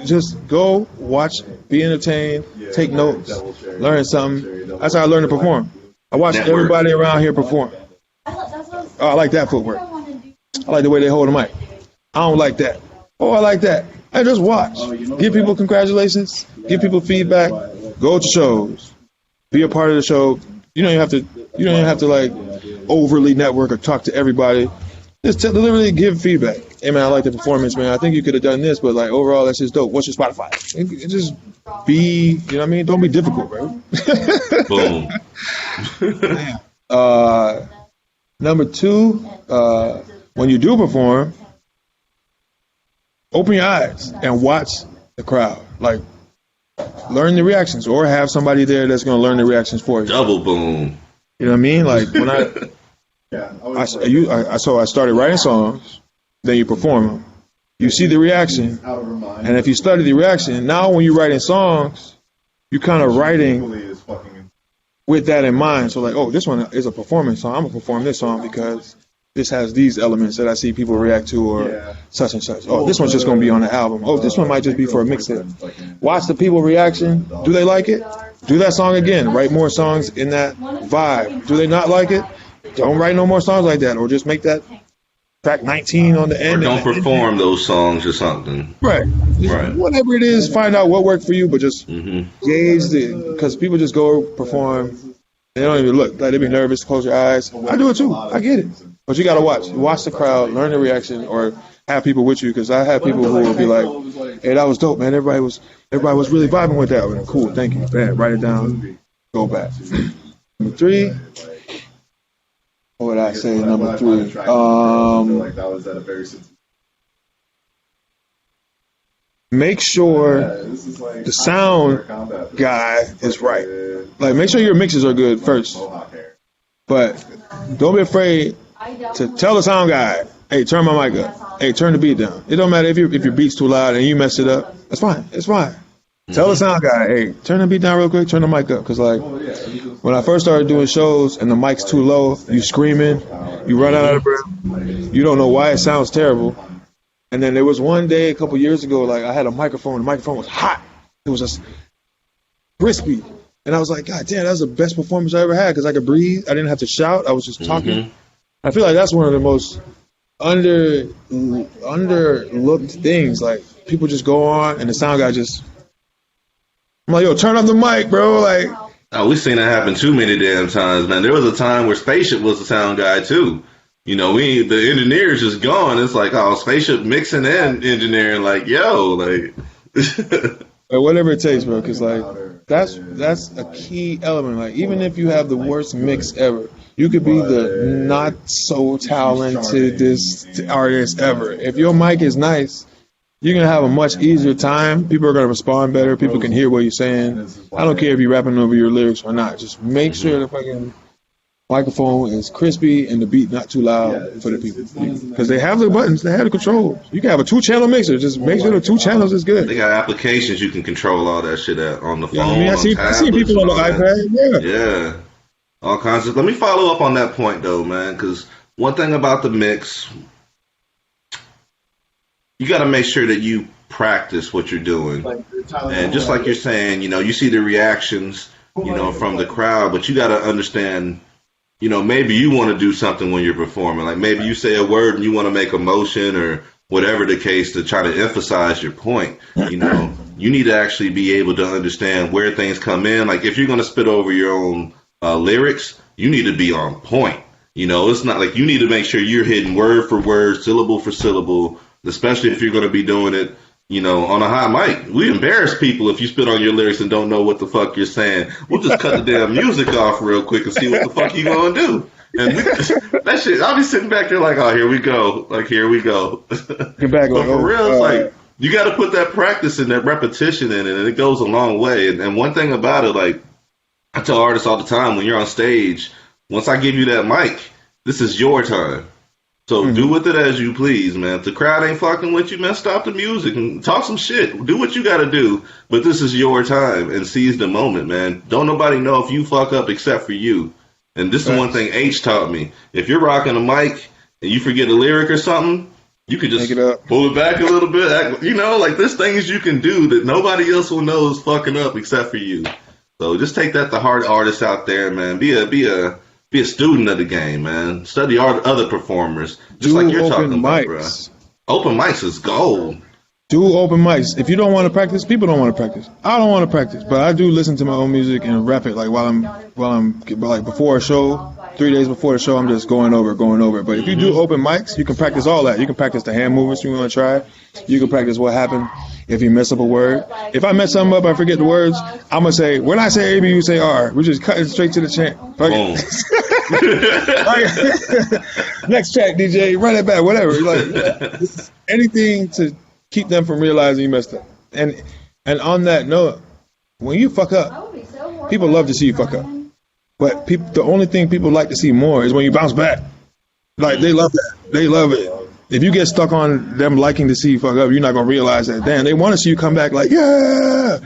Just go watch, be entertained, take notes, learn something. That's how I learned to perform. I watched everybody around here perform. Oh, I like that footwork. I like the way they hold the mic. I don't like that. Oh, I like that. I just watch. Give people congratulations. Give people feedback. Go to shows. Be a part of the show. You don't even have to like overly network or talk to everybody. Just literally give feedback. Hey man, I like the performance, man. I think you could have done this, but like overall, that's just dope. What's your Spotify? And just be, you know what I mean? Don't be difficult, bro. Boom. Number 2, when you do perform, open your eyes and watch the crowd. Like, learn the reactions, or have somebody there that's going to learn the reactions for you. Double boom. You know what I mean? Like, when I started writing songs, then you perform them. You see the reaction, and if you study the reaction, now when you're writing songs, you're kind of writing with that in mind. So like, oh, this one is a performance song. I'm going to perform this song because this has these elements that I see people react to, or such and such. Oh, this one's just going to be on the album. Oh, this one might just be for a mixtape. Watch the people reaction. Do they like it? Do that song again. Write more songs in that vibe. Do they not like it? Don't write no more songs like that, or just make that track 19 on the end. Or don't perform those songs or something. Right. Whatever it is, find out what worked for you, but just gauge because people just go perform. They don't even look. Like, they be nervous, close your eyes. I do it too. I get it. But you got to watch the crowd, learn the reaction, or have people with you. Because I have people who will be like, hey, that was dope, man. Everybody was really vibing with that one. Cool, thank you. Bam, write it down, go back. Number 3, What would I say? Number That's why I 3. feel like that was at a very Make sure this is like the sound guy is right. Like, make sure your mixes are good first. But don't be afraid to tell the sound guy, hey, turn my mic up. Hey, turn the beat down. It don't matter if your beat's too loud and you mess it up. That's fine. It's fine. Tell the sound guy, hey, turn the beat down real quick, turn the mic up. Because, like, when I first started doing shows and the mic's too low, you screaming, you run out of breath, you don't know why it sounds terrible. And then there was one day a couple years ago, like, I had a microphone. The microphone was hot. It was just crispy. And I was like, God damn, that was the best performance I ever had because I could breathe. I didn't have to shout. I was just talking. I feel like that's one of the most underlooked things. Like, people just go on and the sound guy just, I'm like, yo, turn up the mic, bro. Like, oh, we've seen that happen too many damn times, man. There was a time where Spaceship was the sound guy too. You know, the engineer's just gone. It's like, oh, Spaceship mixing and engineering, like, yo, like. whatever it takes, bro, because, like, that's a key element. Like, even if you have the worst mix ever, you could be the not so talented artist ever. If your mic is nice, you're going to have a much easier time. People are going to respond better. People can hear what you're saying. I don't care if you're rapping over your lyrics or not. Just make sure the fucking microphone is crispy and the beat not too loud for the people. Because they have the buttons. They have the controls. You can have a 2-channel mixer. Just make sure the 2 channels is good. They got applications you can control all that shit at on the phone. Yeah, I mean, I see people on the iPad. Yeah. All kinds of. Let me follow up on that point, though, man, because one thing about the mix, you got to make sure that you practice what you're doing. And just like you're saying, you know, you see the reactions, you know, from the crowd, but you got to understand, you know, maybe you want to do something when you're performing. Like, maybe you say a word and you want to make a motion or whatever the case to try to emphasize your point. You know, you need to actually be able to understand where things come in. Like, if you're going to spit over your own lyrics, you need to be on point. You know, it's not like you need to make sure you're hitting word for word, syllable for syllable, especially if you're going to be doing it, you know, on a high mic. We embarrass people if you spit on your lyrics and don't know what the fuck you're saying. We'll just cut the damn music off real quick and see what the fuck you going to do. And that shit, I'll be sitting back there like, oh, here we go. Like, here we go. Get back but for real, it's like, you got to put that practice and that repetition in it, and it goes a long way. And one thing about it, like, I tell artists all the time, when you're on stage, once I give you that mic, this is your time. So do with it as you please, man. If the crowd ain't fucking with you, man, stop the music and talk some shit. Do what you got to do, but this is your time, and seize the moment, man. Don't nobody know if you fuck up except for you. And this is one thing H taught me. If you're rocking a mic and you forget a lyric or something, you could just pull it back a little bit. You know, like, there's things you can do that nobody else will know is fucking up except for you. So just take that to heart, artists out there, man. Be a student of the game, man. Study other performers, just like you're talking about, bro. Open mics is gold. Do open mics. If you don't want to practice, people don't want to practice. I don't want to practice, but I do listen to my own music and rap it. Like, while I'm like, before a show, 3 days before the show, I'm just going over. But if you do open mics, you can practice all that. You can practice the hand movements you want to try. You can practice what happened if you mess up a word. If I mess something up, I forget the words, I'm going to say, when I say A, B, you say R. We're just cutting straight to the chant. Next track, DJ, run it back, whatever. Like, anything to keep them from realizing you messed up. And on that note, when you fuck up, people love to see you fuck up. But the only thing people like to see more is when you bounce back. Like, they love that. They love it. If you get stuck on them liking to see you fuck up, you're not going to realize that. Damn, they want to see you come back like, yeah!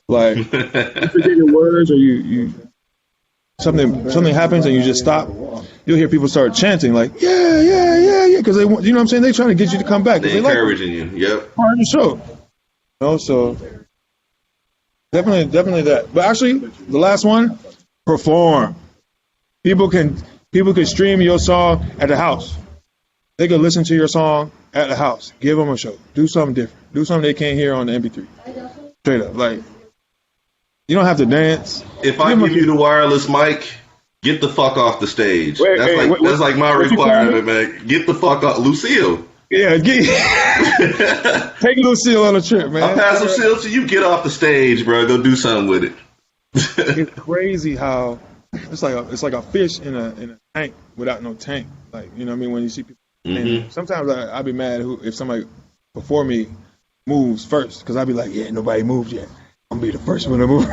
Like, you forget your words, or you something happens and you just stop, you'll hear people start chanting like, yeah, because they want, you know what I'm saying? They're trying to get you to come back. They're encouraging you. Yep. Part of the show. You know, so definitely that. But actually, the last one, perform. People can stream your song at the house. They can listen to your song at the house. Give them a show. Do something different. Do something they can't hear on the MP3. Straight up. Like, you don't have to dance. If I give you the wireless mic, get the fuck off the stage. That's like my requirement, man. Get the fuck off. Lucille. Yeah, take Lucille on a trip, man. I'll pass Lucille to you. Get off the stage, bro. Go do something with it. It's crazy how it's like a fish in a tank without no tank. Like, you know what I mean? When you see people, and sometimes I be mad if somebody before me moves first, because I be like, yeah, nobody moved yet. I'm gonna be the first one to move.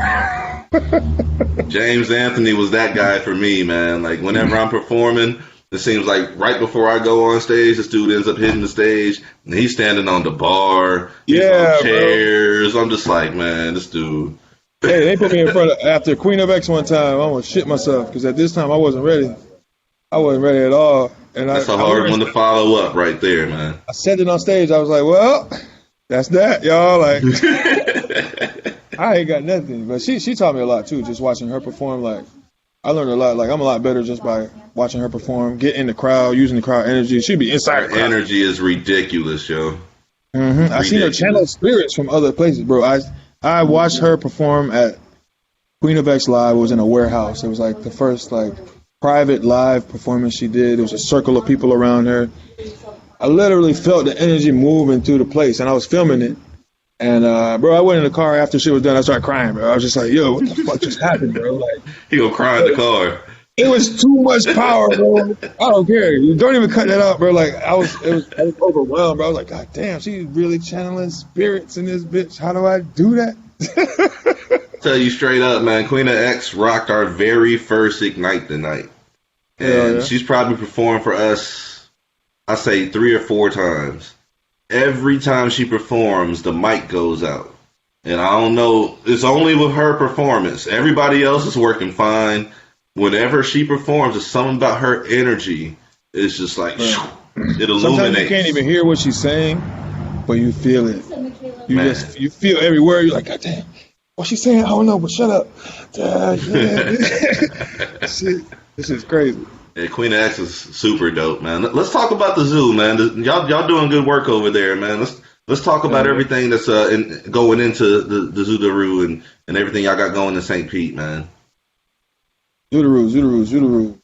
James Anthony was that guy for me, man. Like whenever I'm performing, it seems like right before I go on stage, this dude ends up hitting the stage, and he's standing on the bar, he's on chairs. Bro. I'm just like, man, this dude. Hey, they put me in front of after Queen of X one time. I almost shit myself because at this time I wasn't ready. I wasn't ready at all. And that's a hard one to follow up right there, man. I said it on stage. I was like, well, that's that, y'all. Like, I ain't got nothing. But she taught me a lot too. Just watching her perform, like I learned a lot. Like I'm a lot better just by watching her perform, get in the crowd, using the crowd energy. She'd be inside. Her energy is ridiculous, yo. I seen her channel spirits from other places, bro. I watched her perform at Queen of X Live. It was in a warehouse. It was like the first like private live performance she did. There was a circle of people around her. I literally felt the energy moving through the place, and I was filming it. And bro, I went in the car after shit was done. I started crying, bro. I was just like, yo, what the fuck just happened, bro? Like, he gonna cry in the car. It was too much power, bro. I don't care. You don't even cut that out, bro. Like I was overwhelmed, bro. I was like, God damn, she's really channeling spirits in this bitch. How do I do that? Tell you straight up, man. Queen of X rocked our very first Ignite tonight, and she's probably performed for us, I say 3 or 4 times. Every time she performs, the mic goes out, and I don't know. It's only with her performance. Everybody else is working fine. Whenever she performs, it's something about her energy. It's just like it illuminates. Sometimes you can't even hear what she's saying, but you feel it. You feel every word. You're like, God damn, what's she saying? I don't know, but shut up. This is crazy. Yeah, Queen of X is super dope, man. Let's talk about the zoo, man. Y'all doing good work over there, man. Let's talk about everything that's going into the Zoodaroo and everything y'all got going in St. Pete, man. Zoodaroo.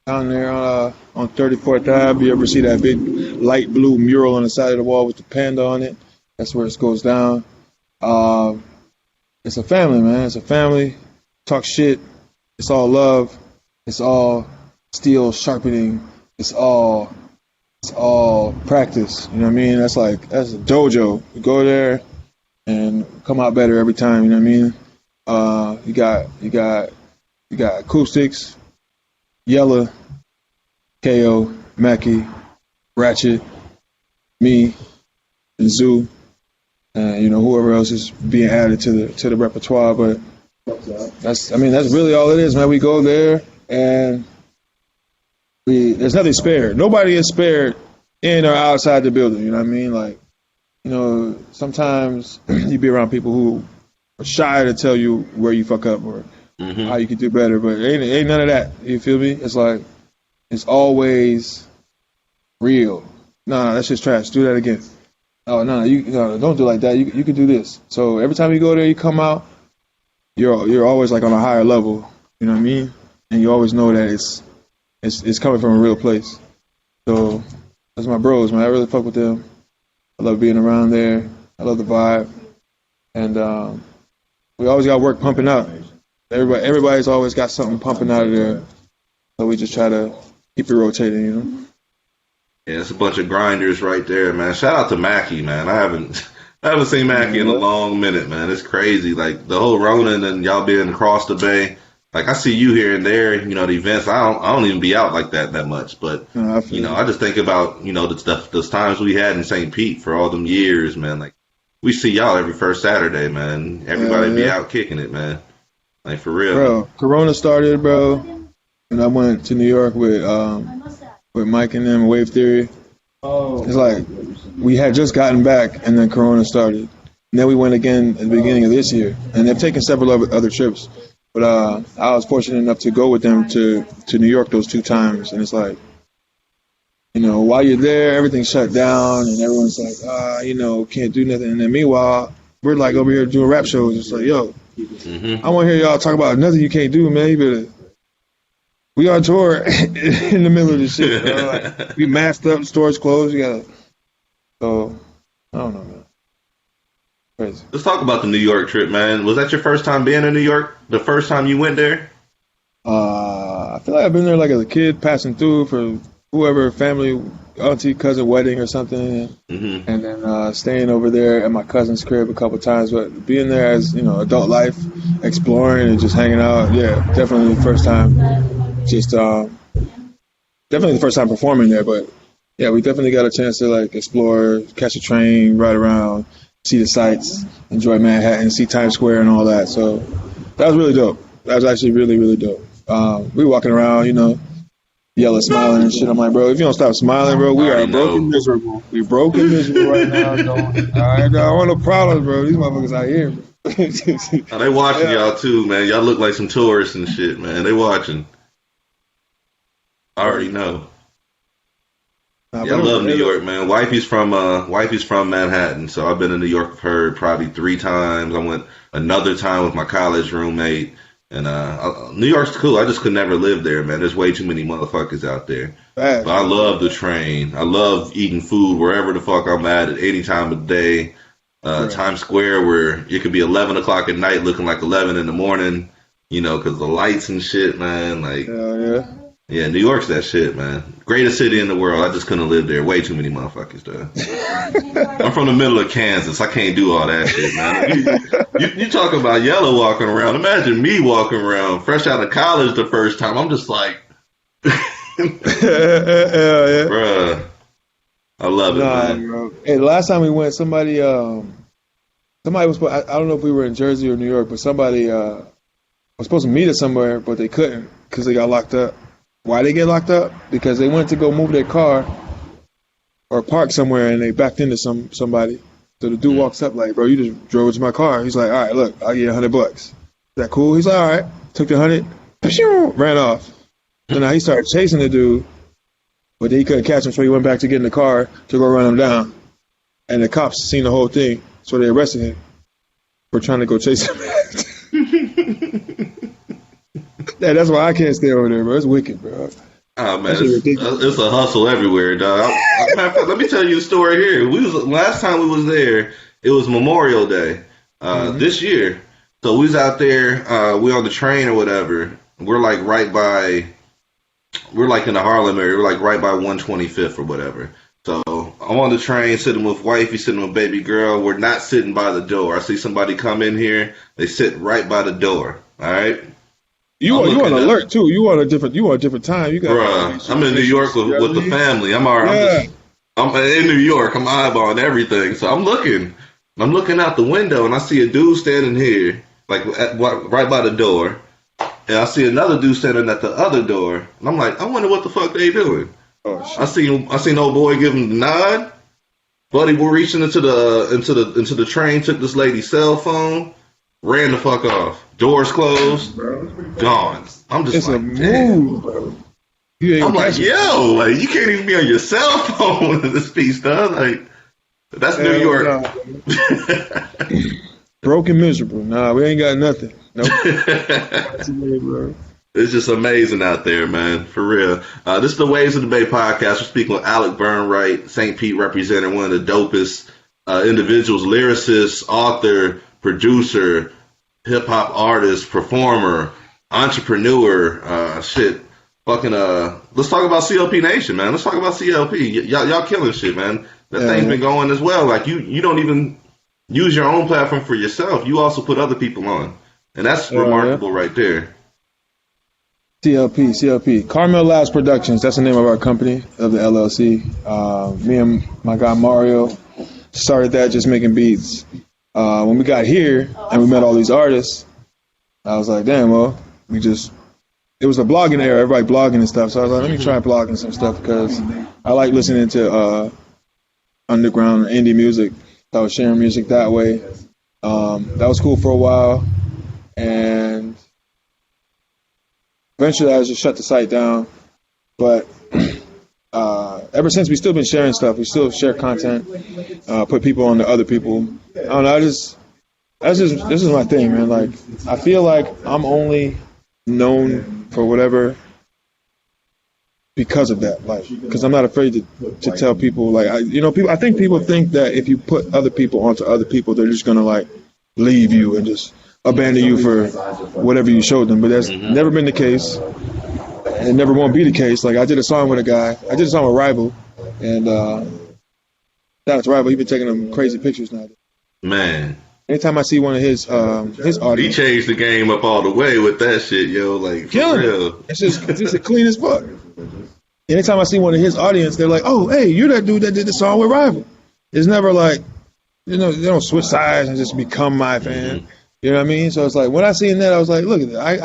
Down there on 34th Ave, you ever see that big light blue mural on the side of the wall with the panda on it? That's where it goes down. It's a family, man. It's a family. Talk shit. It's all love. It's all steel sharpening. It's all practice. You know what I mean? That's a dojo. You go there and come out better every time. You know what I mean? You got acoustics, Yella, KO, Mackie, Ratchet, me, and Zoo, and whoever else is being added to the repertoire. But that's really all it is, man. We go there and there's nothing spared. Nobody is spared in or outside the building. You know what I mean? Like, sometimes you be around people who are shy to tell you where you fuck up or how you can do better, but ain't none of that. You feel me? It's like it's always real. No, that's just trash. Do that again. Oh no, don't do like that. You can do this. So every time you go there, you come out, you're always like on a higher level. You know what I mean? And you always know that it's coming from a real place. So that's my bros, man. I really fuck with them. I love being around there. I love the vibe, and we always got work pumping out. Everybody's always got something pumping out of there, so we just try to keep it rotating, Yeah, it's a bunch of grinders right there, man. Shout out to Mackie, man. I haven't seen Mackie in a long minute, man. It's crazy, like the whole Ronin and y'all being across the bay. Like I see you here and there, the events. I don't even be out like that much, but I just think about those times we had in St. Pete for all them years, man. Like we see y'all every first Saturday, man. Everybody be out kicking it, man. Like for real, bro. Corona started, bro, and I went to New York with Mike and them, Wave Theory. It's like we had just gotten back, and then Corona started. And then we went again at the beginning of this year, and they've taken several other trips. But I was fortunate enough to go with them to New York those 2 times, and it's like, while you're there, everything's shut down, and everyone's like, can't do nothing. And then meanwhile, we're like over here doing rap shows. It's like, yo. I want to hear y'all talk about nothing you can't do, man. We on tour in the middle of this shit, bro. Like, we masked up, stores closed. So I don't know, man. Crazy. Let's talk about the New York trip, man. Was that your first time being in New York? The first time you went there? I feel like I've been there like as a kid, passing through for whoever family, auntie, cousin wedding or something, Mm-hmm. and then staying over there at my cousin's crib a couple times. But being there as adult life, exploring and just hanging out, yeah, definitely the first time. Just definitely the first time performing there, but yeah, we definitely got a chance to like explore, catch a train, ride around, see the sights, enjoy Manhattan, see Times Square and all that. So that was really dope. That was actually really, really dope. We were walking around, yelling, smiling and shit. I'm like, bro, if you don't stop smiling, bro, we are broken miserable. We broken miserable right now. I don't want no problems, bro. These motherfuckers out here, bro. Oh, they watching y'all too, man. Y'all look like some tourists and shit, man. They watching. I already know. Nah, Yeah, I love New York, man. Wifey's from Manhattan, so I've been in New York with her probably 3 times. I went another time with my college roommate, and New York's cool. I just could never live there, man. There's way too many motherfuckers out there. Bad. But I love the train. I love eating food wherever the fuck I'm at any time of day. Times Square, where it could be 11 o'clock at night, looking like 11 in the morning, because the lights and shit, man. Like, Hell yeah. yeah, New York's that shit, man. Greatest city in the world. I just couldn't live there. Way too many motherfuckers, though. I'm from the middle of Kansas. I can't do all that shit, man. You talk about yellow walking around. Imagine me walking around fresh out of college the first time. I'm just like, Yeah. bruh. I love it, man. Bro. Hey, the last time we went, somebody was. I don't know if we were in Jersey or New York, but somebody was supposed to meet us somewhere, but they couldn't because they got locked up. Why they get locked up? Because they went to go move their car or park somewhere and they backed into somebody. So the dude walks up like, bro, you just drove into my car. He's like, all right, look, I'll give you $100. Is that cool? He's like, all right. Took the 100, ran off. So now he started chasing the dude, but he couldn't catch him, so he went back to get in the car to go run him down. And the cops seen the whole thing, so they arrested him for trying to go chase him. Yeah, that's why I can't stay over there, bro. It's wicked, bro. Oh man, it's a hustle everywhere, dog. Let me tell you a story here. Last time we was there, it was Memorial Day this year. So we was out there, we on the train or whatever. We're like we're like in the Harlem area. We're like right by 125th or whatever. So I'm on the train, sitting with wifey, sitting with baby girl. We're not sitting by the door. I see somebody come in here. They sit right by the door. All right. You on alert too. You on a different time. You got. Bruh, I'm in New York with the family. I'm all right. Yeah. I'm in New York. I'm eyeballing everything. So I'm looking out the window and I see a dude standing here, like right by the door, and I see another dude standing at the other door. And I'm like, I wonder what the fuck they doing. Oh, shit. I seen old boy give him the nod. Buddy, we're reaching into the train, took this lady's cell phone, ran the fuck off. Doors closed, gone. I'm just It's like, a move, bro. I'm like, yo, like you can't even be on your cell phone in this piece, dog. Like, that's New York. Nah. Broken miserable. Nah, we ain't got nothing. Nope. It's just amazing out there, man. For real. This is the Waves of the Bay podcast. We're speaking with Alec Burnwright, St. Pete representing, one of the dopest individuals, lyricist, author, producer, hip-hop artist, performer, entrepreneur, let's talk about CLP Nation, man. Let's talk about CLP. Y'all killing shit, man. That thing's been going as well. Like, you don't even use your own platform for yourself. You also put other people on. And that's remarkable right there. CLP. Carmel Labs Productions. That's the name of our company, of the LLC. Me and my guy Mario started that, just making beats. When we got here and we met all these artists, I was like, damn, well, it was a blogging era, everybody blogging and stuff. So I was like, let me try blogging some stuff because I like listening to underground indie music. So I was sharing music that way. That was cool for a while. And eventually I just shut the site down. But ever since, we've still been sharing stuff. We still share content, put people on to other people. I don't know. This is my thing, man. Like, I feel like I'm only known for whatever because of that. Like, because I'm not afraid to tell people. Like, I think people think that if you put other people onto other people, they're just gonna like leave you and just, abandon you for whatever you showed them. But that's never been the case. And never won't be the case. Like I did a song with a guy. I did a song with Rival, and shout out to Rival. He been taking them crazy pictures now. Man. Anytime I see one of his audience, He changed the game up all the way with that shit, yo. Like, for killing real. it. It's just clean as fuck. Anytime I see one of his audience, they're like, "Oh, hey, you're that dude that did the song with Rival." It's never like, they don't switch sides and just become my fan. You know what I mean? So it's like when I seen that, I was like, "Look at that!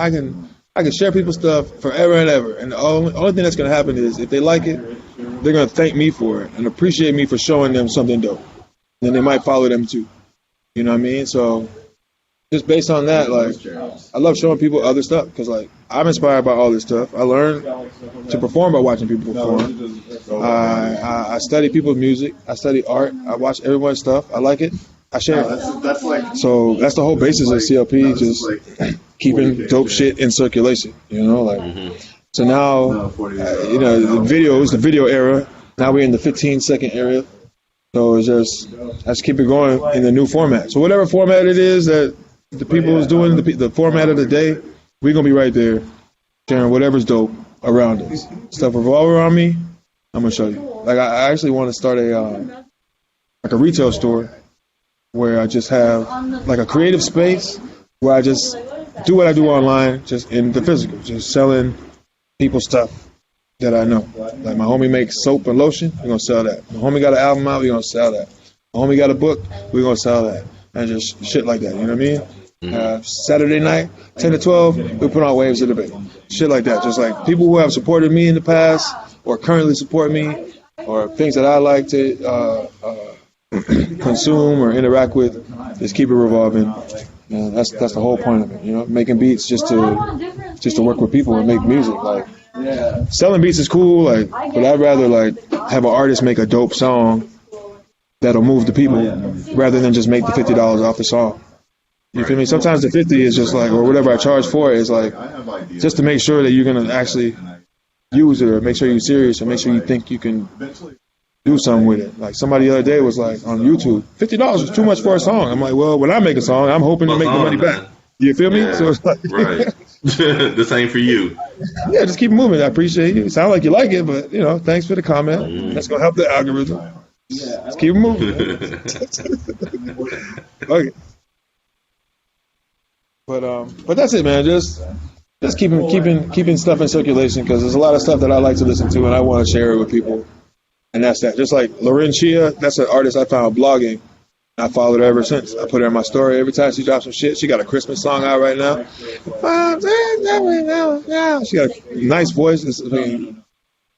I can share people's stuff forever and ever." And the only thing that's gonna happen is if they like it, they're gonna thank me for it and appreciate me for showing them something dope. And they might follow them too. You know what I mean? So just based on that, like, I love showing people other stuff because, like, I'm inspired by all this stuff. I learned to perform by watching people perform. I study people's music. I study art. I watch everyone's stuff. I like it. I share it. That's like So that's the whole basis of CLP, just keeping dope shit in circulation, you know? Like, so now, the video is the video era. Now we're in the 15-second era. So it's just, let's keep it going in the new format. So whatever format it is that the people is doing, the format of the day, we're going to be right there sharing whatever's dope around us. Stuff revolve around me, I'm going to show you. Like I actually want to start a retail store where I just have like a creative space where I just do what I do online, just in the physical, just selling people stuff that I know. Like my homie makes soap and lotion, we're gonna sell that. My homie got an album out, we're gonna sell that. My homie got a book, we're gonna sell that. And just shit like that, you know what I mean? Saturday night, 10 to 12, we put on Waves of Debate. Shit like that. Just like people who have supported me in the past or currently support me or things that I like to consume or interact with, just keep it revolving. And that's the whole point of it, you know, making beats just to work with people and make music. Like, selling beats is cool, like, but I'd rather like have an artist make a dope song that'll move the people rather than just make the $50 off the song. You feel me? Sometimes the 50 is just like, or whatever I charge for it is like, just to make sure that you're gonna actually use it or make sure you're serious or make sure you think you can do something with it. Like somebody the other day was like on YouTube, $50 is too much for a song. I'm like, well, when I make a song, I'm hoping to make the money back. You feel me? Yeah, so it's like, right. The same for you. Yeah, just keep moving. I appreciate you. It sounds like you like it, but thanks for the comment. That's gonna help the algorithm. Just keep moving. Okay. But that's it, man. Just keeping stuff in circulation because there's a lot of stuff that I like to listen to and I want to share it with people. And that's that. Just like Lauren Chia, that's an artist I found blogging. I followed her ever since. I put her in my story every time she drops some shit. She got a Christmas song out right now. She got a nice voice. It's,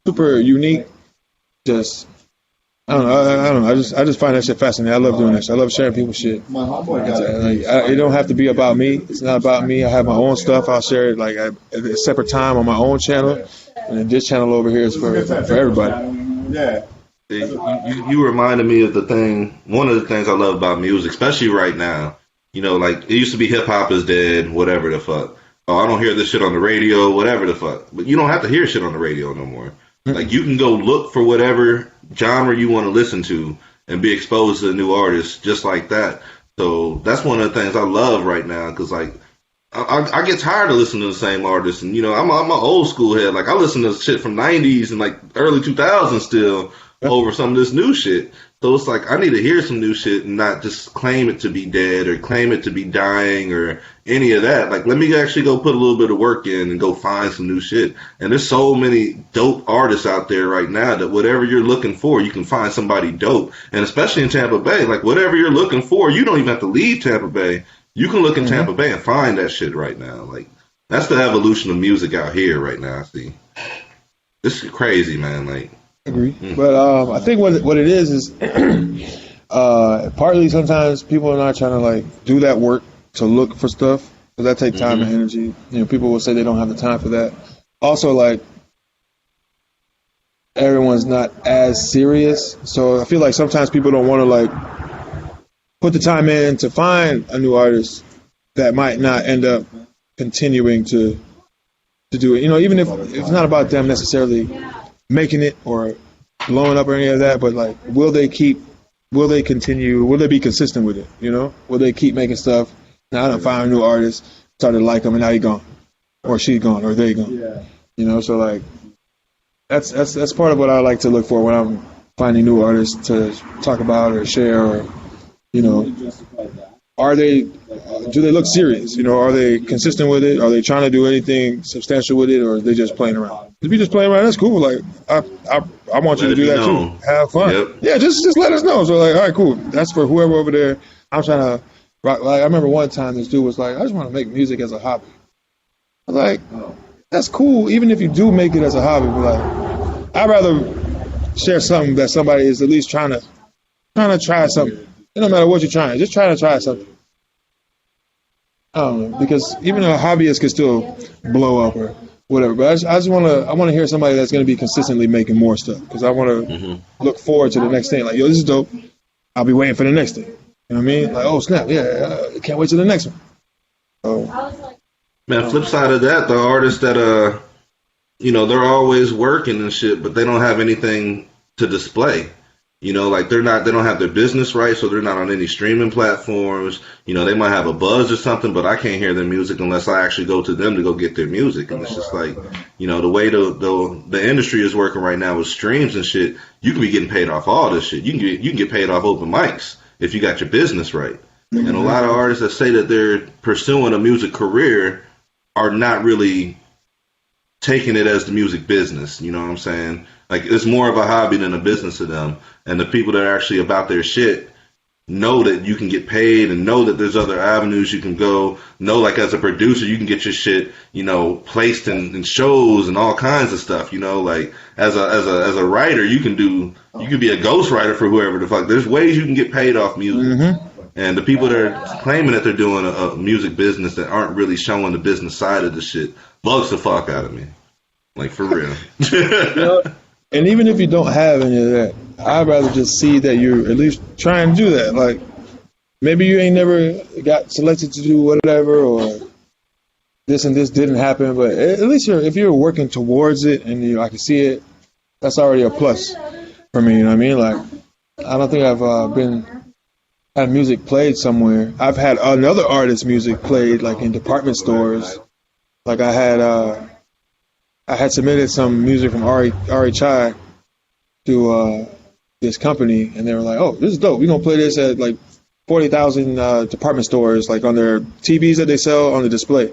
super unique. Just, I don't know. I just find that shit fascinating. I love doing that shit. I love sharing people's shit. It don't have to be about me. It's not about me. I have my own stuff. I'll share it like at a separate time on my own channel. And then this channel over here is for everybody. Yeah. You reminded me of one of the things I love about music, especially right now. You know, like it used to be hip hop is dead, whatever the fuck. Oh, I don't hear this shit on the radio, whatever the fuck. But you don't have to hear shit on the radio no more. Like you can go look for whatever genre you want to listen to and be exposed to a new artist just like that. So that's one of the things I love right now because like I get tired of listening to the same artists, and I'm an old school head. Like I listen to shit from '90s and like early 2000s still over some of this new shit. So it's like I need to hear some new shit and not just claim it to be dead or claim it to be dying or any of that. Like let me actually go put a little bit of work in and go find some new shit. And there's so many dope artists out there right now that whatever you're looking for, you can find somebody dope. And especially in Tampa Bay, like whatever you're looking for, you don't even have to leave Tampa Bay. You can look in Tampa Bay and find that shit right now. Like that's the evolution of music out here right now. I see. This is crazy, man. Like, I agree, but I think what it is partly sometimes people are not trying to like do that work to look for stuff because that takes time and energy. People will say they don't have the time for that. Also, like everyone's not as serious, so I feel like sometimes people don't want to like put the time in to find a new artist that might not end up continuing to do it. Even if it's not about them necessarily making it or blowing up or any of that, but like, will they continue? Will they be consistent with it? Will they keep making stuff Now I done found a new artist, started to like him, and now he gone, or she gone, or they gone. Yeah. You know, so like that's part of what I like to look for when I'm finding new artists to talk about or share, or you know, are they do they look serious? You know, are they consistent with it? Are they trying to do anything substantial with it, or are they just playing around? If you just playing around, that's cool. Like I want you to do that too. Have fun. Yep. Yeah, just let us know. So like, all right, cool. That's for whoever over there. I'm trying to rock. Like I remember one time this dude was like, I just want to make music as a hobby. I was like, that's cool. Even if you do make it as a hobby, but like, I'd rather share something that somebody is at least trying to try something. It don't matter what you're trying, just try to try something. I don't know, because even a hobbyist can still blow up or whatever. But I just want to hear somebody that's going to be consistently making more stuff, because I want to look forward to the next thing. Like, yo, this is dope. I'll be waiting for the next thing. You know what I mean? Like, oh snap, yeah, can't wait till the next one. So, Man, flip side of that, the artists that you know, they're always working and shit, but they don't have anything to display. You know, like they don't have their business right, so they're not on any streaming platforms. You know, they might have a buzz or something, but I can't hear their music unless I actually go to them to go get their music. And it's just like, you know, the way the industry is working right now with streams and shit, you can be getting paid off all this shit. You can get paid off open mics if you got your business right. And a lot of artists that say that they're pursuing a music career are not really taking it as the music business. You know what I'm saying? Like, it's more of a hobby than a business to them. And the people that are actually about their shit know that you can get paid and know that there's other avenues you can go. Know, like, as a producer, you can get your shit, you know, placed in shows and all kinds of stuff. You know, like, as a writer, you can be a ghostwriter for whoever the fuck. There's ways you can get paid off music. And the people that are claiming that they're doing a music business that aren't really showing the business side of the shit bugs the fuck out of me. Like, for real. And even if you don't have any of that, I'd rather just see that you're at least trying to do that. Like, maybe you ain't never got selected to do whatever, or this and this didn't happen, but at least if you're working towards it and I can see it, that's already a plus for me. You know what I mean? Like, I don't think I've had music played somewhere. I've had another artist's music played, like in department stores. Like I had submitted some music from Ari Chai to this company, and they were like, "Oh, this is dope. We're gonna play this at like 40,000 department stores, like on their TVs that they sell on the display."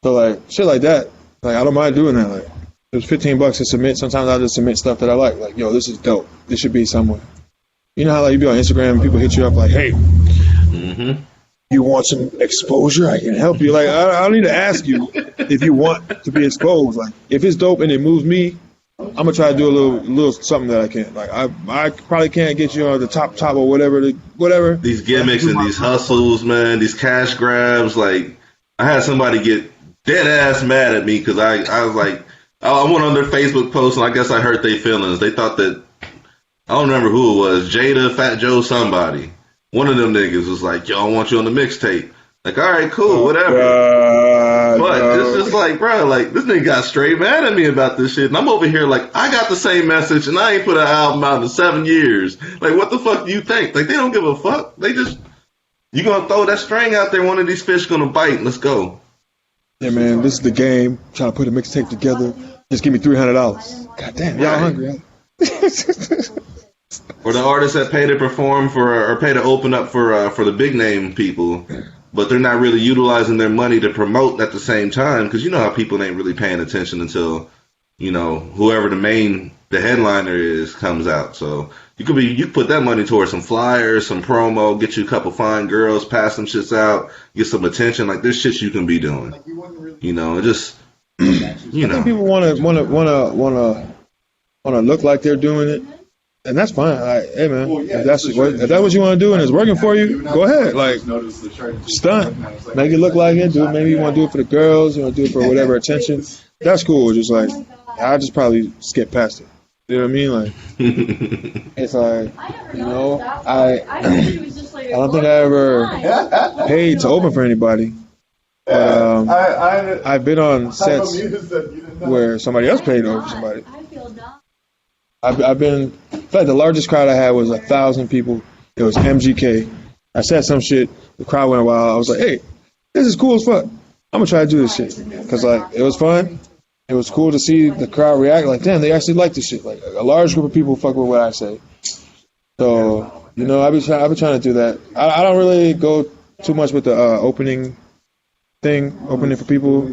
So like shit like that, like I don't mind doing that. Like it was $15 to submit. Sometimes I just submit stuff that I like. Like, yo, this is dope. This should be somewhere. You know how like you be on Instagram and people hit you up like, "Hey, you want some exposure? I can help you." Like I don't need to ask you if you want to be exposed. Like if it's dope and it moves me, I'm gonna try to do a little something that I can. Like I probably can't get you on the top or whatever. These gimmicks and these hustles, man. These cash grabs. Like I had somebody get dead ass mad at me because I was like, I went on their Facebook post and I guess I hurt their feelings. They thought that, I don't remember who it was, Jada, Fat Joe, somebody. One of them niggas was like, "Yo, I want you on the mixtape." Like, all right, cool, whatever. But it's just like, bro, like, this nigga got straight mad at me about this shit. And I'm over here like, I got the same message and I ain't put an album out in 7 years. Like, what the fuck do you think? Like, they don't give a fuck. They just, you gonna throw that string out there, one of these fish gonna bite. Let's go. Yeah, man, this is the game. Trying to put a mixtape together. Just give me $300. God damn, y'all hungry, huh? Or the artists that pay to perform or pay to open up for the big name people, but they're not really utilizing their money to promote at the same time, because you know how people ain't really paying attention until, you know, whoever the headliner is comes out. So you put that money towards some flyers, some promo, get you a couple fine girls, pass some shits out, get some attention. Like there's shit you can be doing. You know, it just you know. I think people wanna look like they're doing it. And that's fine. Like, hey man, if that's what you want to do and it's working for you, go ahead. Like, stunt, make it look like it. Do it. Maybe you want to do it for the girls. You want to do it for whatever attention. That's cool. Just like I just probably skip past it. You know what I mean? Like, it's like, you know, I don't think I ever paid to open for anybody. But I've been on sets where somebody else paid over somebody. I've been, in fact, the largest crowd I had was 1,000 people. It was MGK. I said some shit. The crowd went wild. I was like, hey, this is cool as fuck. I'm gonna try to do this shit because like it was fun. It was cool to see the crowd react. Like, damn, they actually like this shit. Like a large group of people fuck with what I say. So I've been trying to do that. I don't really go too much with the opening for people.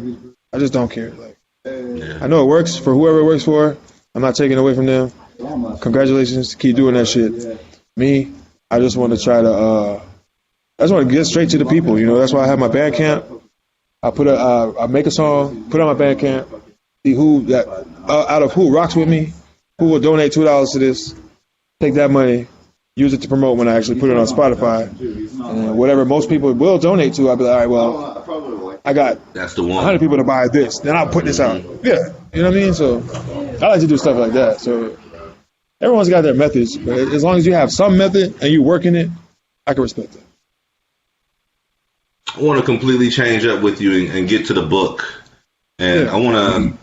I just don't care. Like, I know it works for whoever it works for. I'm not taking it away from them. Congratulations, keep doing that shit. Me, I just want to try to. I just want to get straight to the people. That's why I have my Bandcamp. I make a song, put it on my Bandcamp. See who that out of who rocks with me, who will donate $2 to this. Take that money, use it to promote when I actually put it on Spotify. And whatever most people will donate to, I'll be like, all right, well, I got That's the one. 100 people to buy this. Then I'll put this out. Yeah, you know what I mean? So I like to do stuff like that. So everyone's got their methods, but as long as you have some method and you work in it, I can respect it. I want to completely change up with you and get to the book. And Yeah.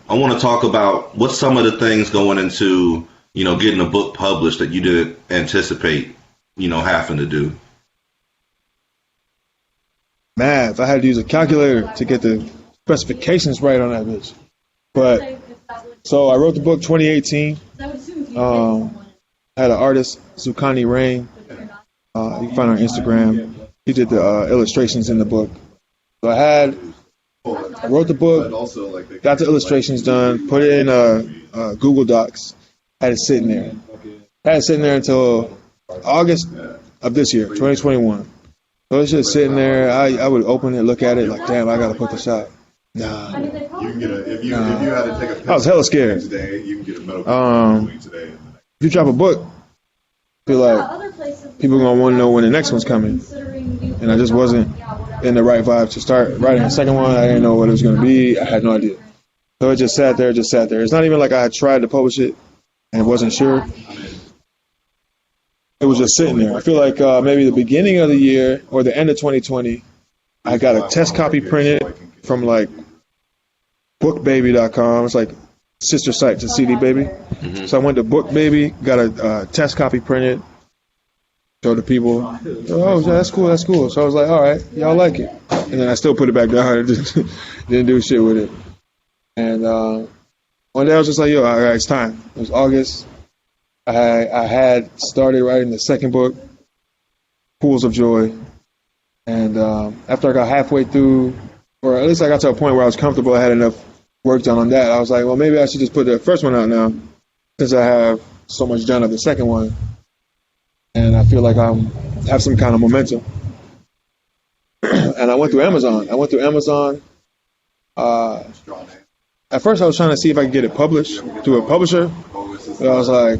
I want to talk about what's some of the things going into, getting a book published that you didn't anticipate, having to do. Math. I had to use a calculator to get the specifications right on that bitch. But so I wrote the book 2018. I had an artist, Zucani Rain. You can find her on Instagram. He did the illustrations in the book. So I wrote the book, got the illustrations done, put it in Google Docs, had it sitting there. Had it sitting there until August of this year, 2021. So it's just sitting there. I would open it, look at it, like, damn, I got to put this out. Nah. You can get if you had to take a pill I was hella scared. today, you can get a medical between today and the next. If you drop a book, I feel like people are going to want to know when the next one's coming. And I just wasn't in the right vibe to start writing the second one. I didn't know what it was going to be. I had no idea. So it just sat there. It's not even like I had tried to publish it and wasn't sure. It was just sitting there. I feel like maybe the beginning of the year or the end of 2020, I got a test copy printed from like bookbaby.com. It's like sister site to CD Baby. Mm-hmm. So I went to BookBaby, got a test copy printed, showed the people. Oh, that's cool. So I was like, all right, y'all like it. And then I still put it back down and didn't do shit with it. And one day I was just like, yo, all right, it's time. It was August. I had started writing the second book, Pools of Joy. And after I got halfway through, or at least I got to a point where I was comfortable, I had enough work done on that. I was like, well, maybe I should just put the first one out now, since I have so much done of the second one. And I feel like I have some kind of momentum. And I went through Amazon. At first, I was trying to see if I could get it published through a publisher. But I was like,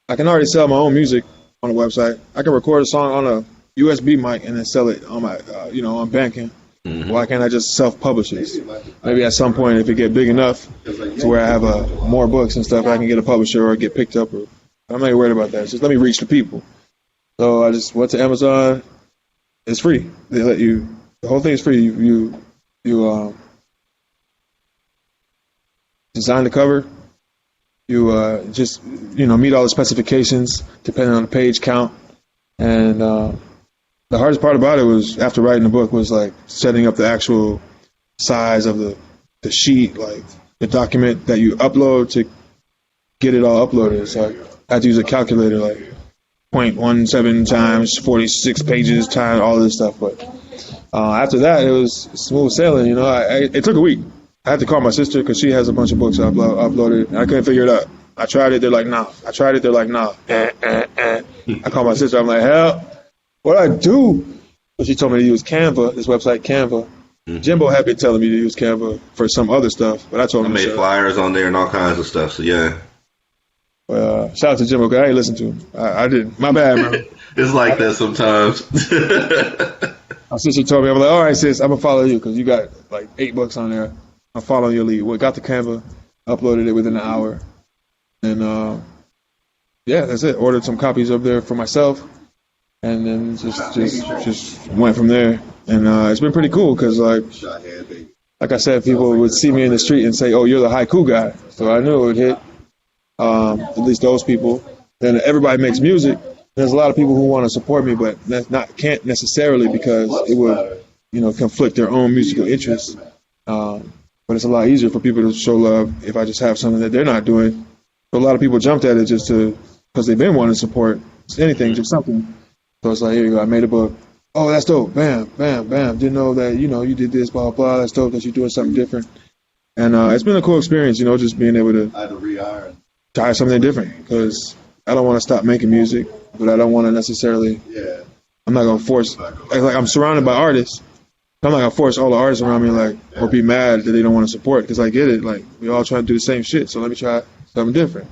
I can already sell my own music on the website. I can record a song on a USB mic and then sell it on my, on Bandcamp. Mm-hmm. Why can't I just self-publish it? Maybe at some point, if it get big enough to where I have more books and stuff, I can get a publisher or get picked up. I'm not even worried about that. Just let me reach the people. So I just went to Amazon. It's free. They let you. The whole thing is free. You design the cover. You just meet all the specifications depending on the page count. And the hardest part about it was after writing the book was like setting up the actual size of the sheet, like the document that you upload to get it all uploaded. So I had to use a calculator, like 0.17 times 46 pages times all this stuff. But after that, it was smooth sailing. It took a week. I had to call my sister because she has a bunch of books uploaded, and I couldn't figure it out. I tried it. They're like, nah. I tried it. They're like, nah. I called my sister. I'm like, help. What do I do? So she told me to use Canva, this website, Canva. Mm-hmm. Jimbo had been telling me to use Canva for some other stuff, but I told him. I made flyers on there and all kinds of stuff, so yeah. Well, shout out to Jimbo, because I ain't listened to him. I didn't. My bad, man. It's like that sometimes. My sister told me, I'm like, all right, sis, I'm going to follow you because you got like 8 books on there. I'm following your lead. Well, got the Canva, uploaded it within an hour. And, yeah, that's it. Ordered some copies up there for myself. And then just went from there. And it's been pretty cool because, like I said, people would see me in the street and say, oh, you're the haiku guy. So I knew it would hit, at least those people. Then everybody makes music. There's a lot of people who want to support me, but can't necessarily because it would conflict their own musical interests. But it's a lot easier for people to show love if I just have something that they're not doing. So a lot of people jumped at it just because they've been wanting to support anything, just something. So it's like, here you go, I made a book. Oh, that's dope. Bam, bam, bam. Didn't know that, you did this, blah, blah. That's dope that you're doing something different. And it's been a cool experience, just being able to try something different, because I don't want to stop making music, but I don't want to necessarily, I'm not going to force, like I'm surrounded by artists. I'm not going to force all the artists around me, or be mad that they don't want to support, because I get it. We all trying to do the same shit, so let me try something different.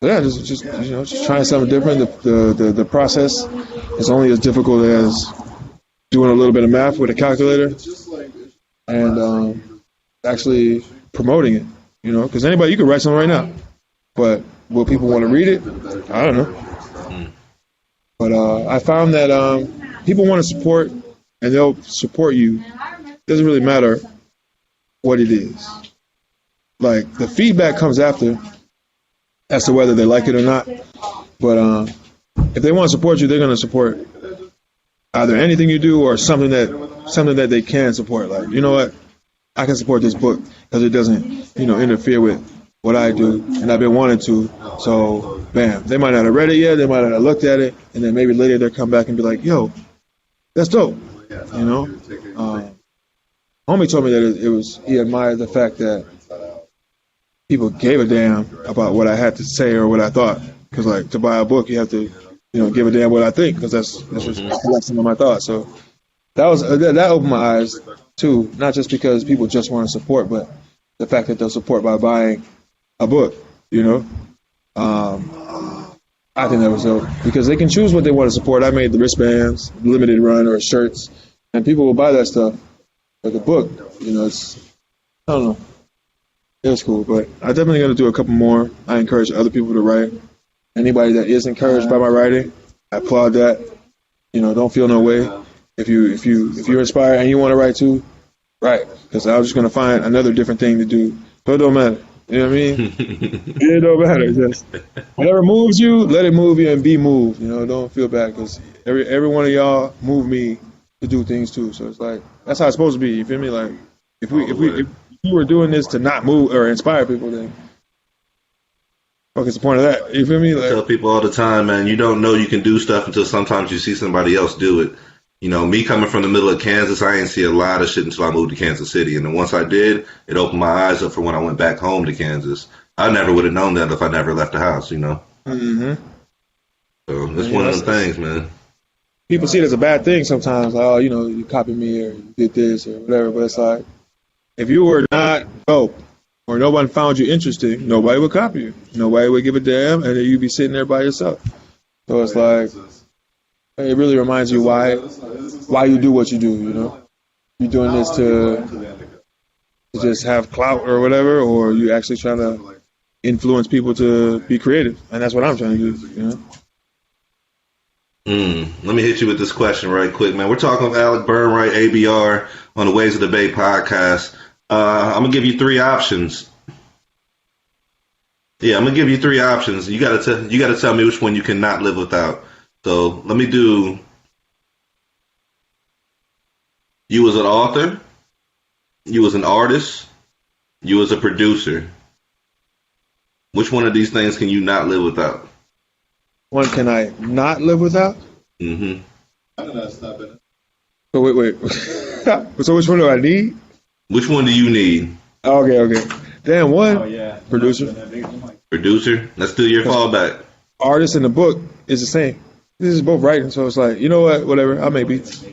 Just trying something different. The process is only as difficult as doing a little bit of math with a calculator and actually promoting it, because you can write something right now, but will people want to read it? I don't know. But I found that people want to support, and they'll support you. It doesn't really matter what it is. The feedback comes after, as to whether they like it or not. But if they want to support you, they're going to support either anything you do or something that they can support. You know what? I can support this book because it doesn't, interfere with what I do, and I've been wanting to. So, bam. They might not have read it yet. They might not have looked at it, and then maybe later they'll come back and be like, "Yo, that's dope." Homie told me that he admired the fact that people gave a damn about what I had to say or what I thought. Because, to buy a book, you have to, give a damn what I think, because that's some of my thoughts. So that opened my eyes too, not just because people just want to support, but the fact that they'll support by buying a book. I think that was dope, because they can choose what they want to support. I made the wristbands, limited run, or shirts, and people will buy that stuff. But the book, I don't know. It was cool, but I'm definitely going to do a couple more. I encourage other people to write. Anybody that is encouraged by my writing, I applaud that. Don't feel no way. If you're inspired and you want to write too, write. Because I was just going to find another different thing to do. So it don't matter. You know what I mean? It don't matter. Just whatever moves you, let it move you and be moved. Don't feel bad, because every one of y'all move me to do things too. So it's that's how it's supposed to be. You feel me? If you were doing this to not move or inspire people, then what's the point of that? You feel me? I tell people all the time, man, you don't know you can do stuff until sometimes you see somebody else do it. Me coming from the middle of Kansas, I didn't see a lot of shit until I moved to Kansas City. And then once I did, it opened my eyes up for when I went back home to Kansas. I never would have known that if I never left the house, Mm-hmm. So it's one of them things, man. People see it as a bad thing sometimes. You copied me or you did this or whatever. But it's if you were not dope or no one found you interesting, nobody would copy you. Nobody would give a damn, and then you'd be sitting there by yourself. So it's it really reminds you why you do what you do, You're doing this to just have clout or whatever, or you actually trying to influence people to be creative. And that's what I'm trying to do, Let me hit you with this question right quick, man. We're talking with Alec Burnwright, ABR, on the Ways of the Bay podcast. I'm going to give you three options. Yeah, I'm going to give you three options. You got to tell me which one you cannot live without. So let me do you as an author, you as an artist, you as a producer. Which one of these things can you not live without? One can I not live without? Mm-hmm. So wait. So which one do I need? Which one do you need? Okay. Damn, one. Producer. Producer? That's still your fallback. Artist and the book is the same. This is both writing, so it's you know what? Whatever. I'll make beats.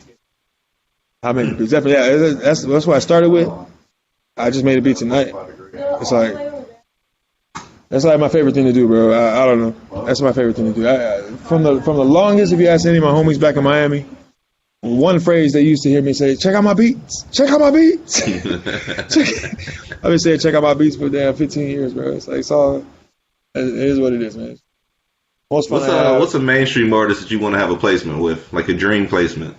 Definitely. Yeah, that's what I started with. I just made a beat tonight. It's that's my favorite thing to do, bro. I don't know. That's my favorite thing to do. From the longest, if you ask any of my homies back in Miami, one phrase they used to hear me say, "Check out my beats. Check out my beats." I've been saying "check out my beats" for damn 15 years, bro. It's all. It is what it is, man. What's a mainstream artist that you want to have a placement with, like a dream placement?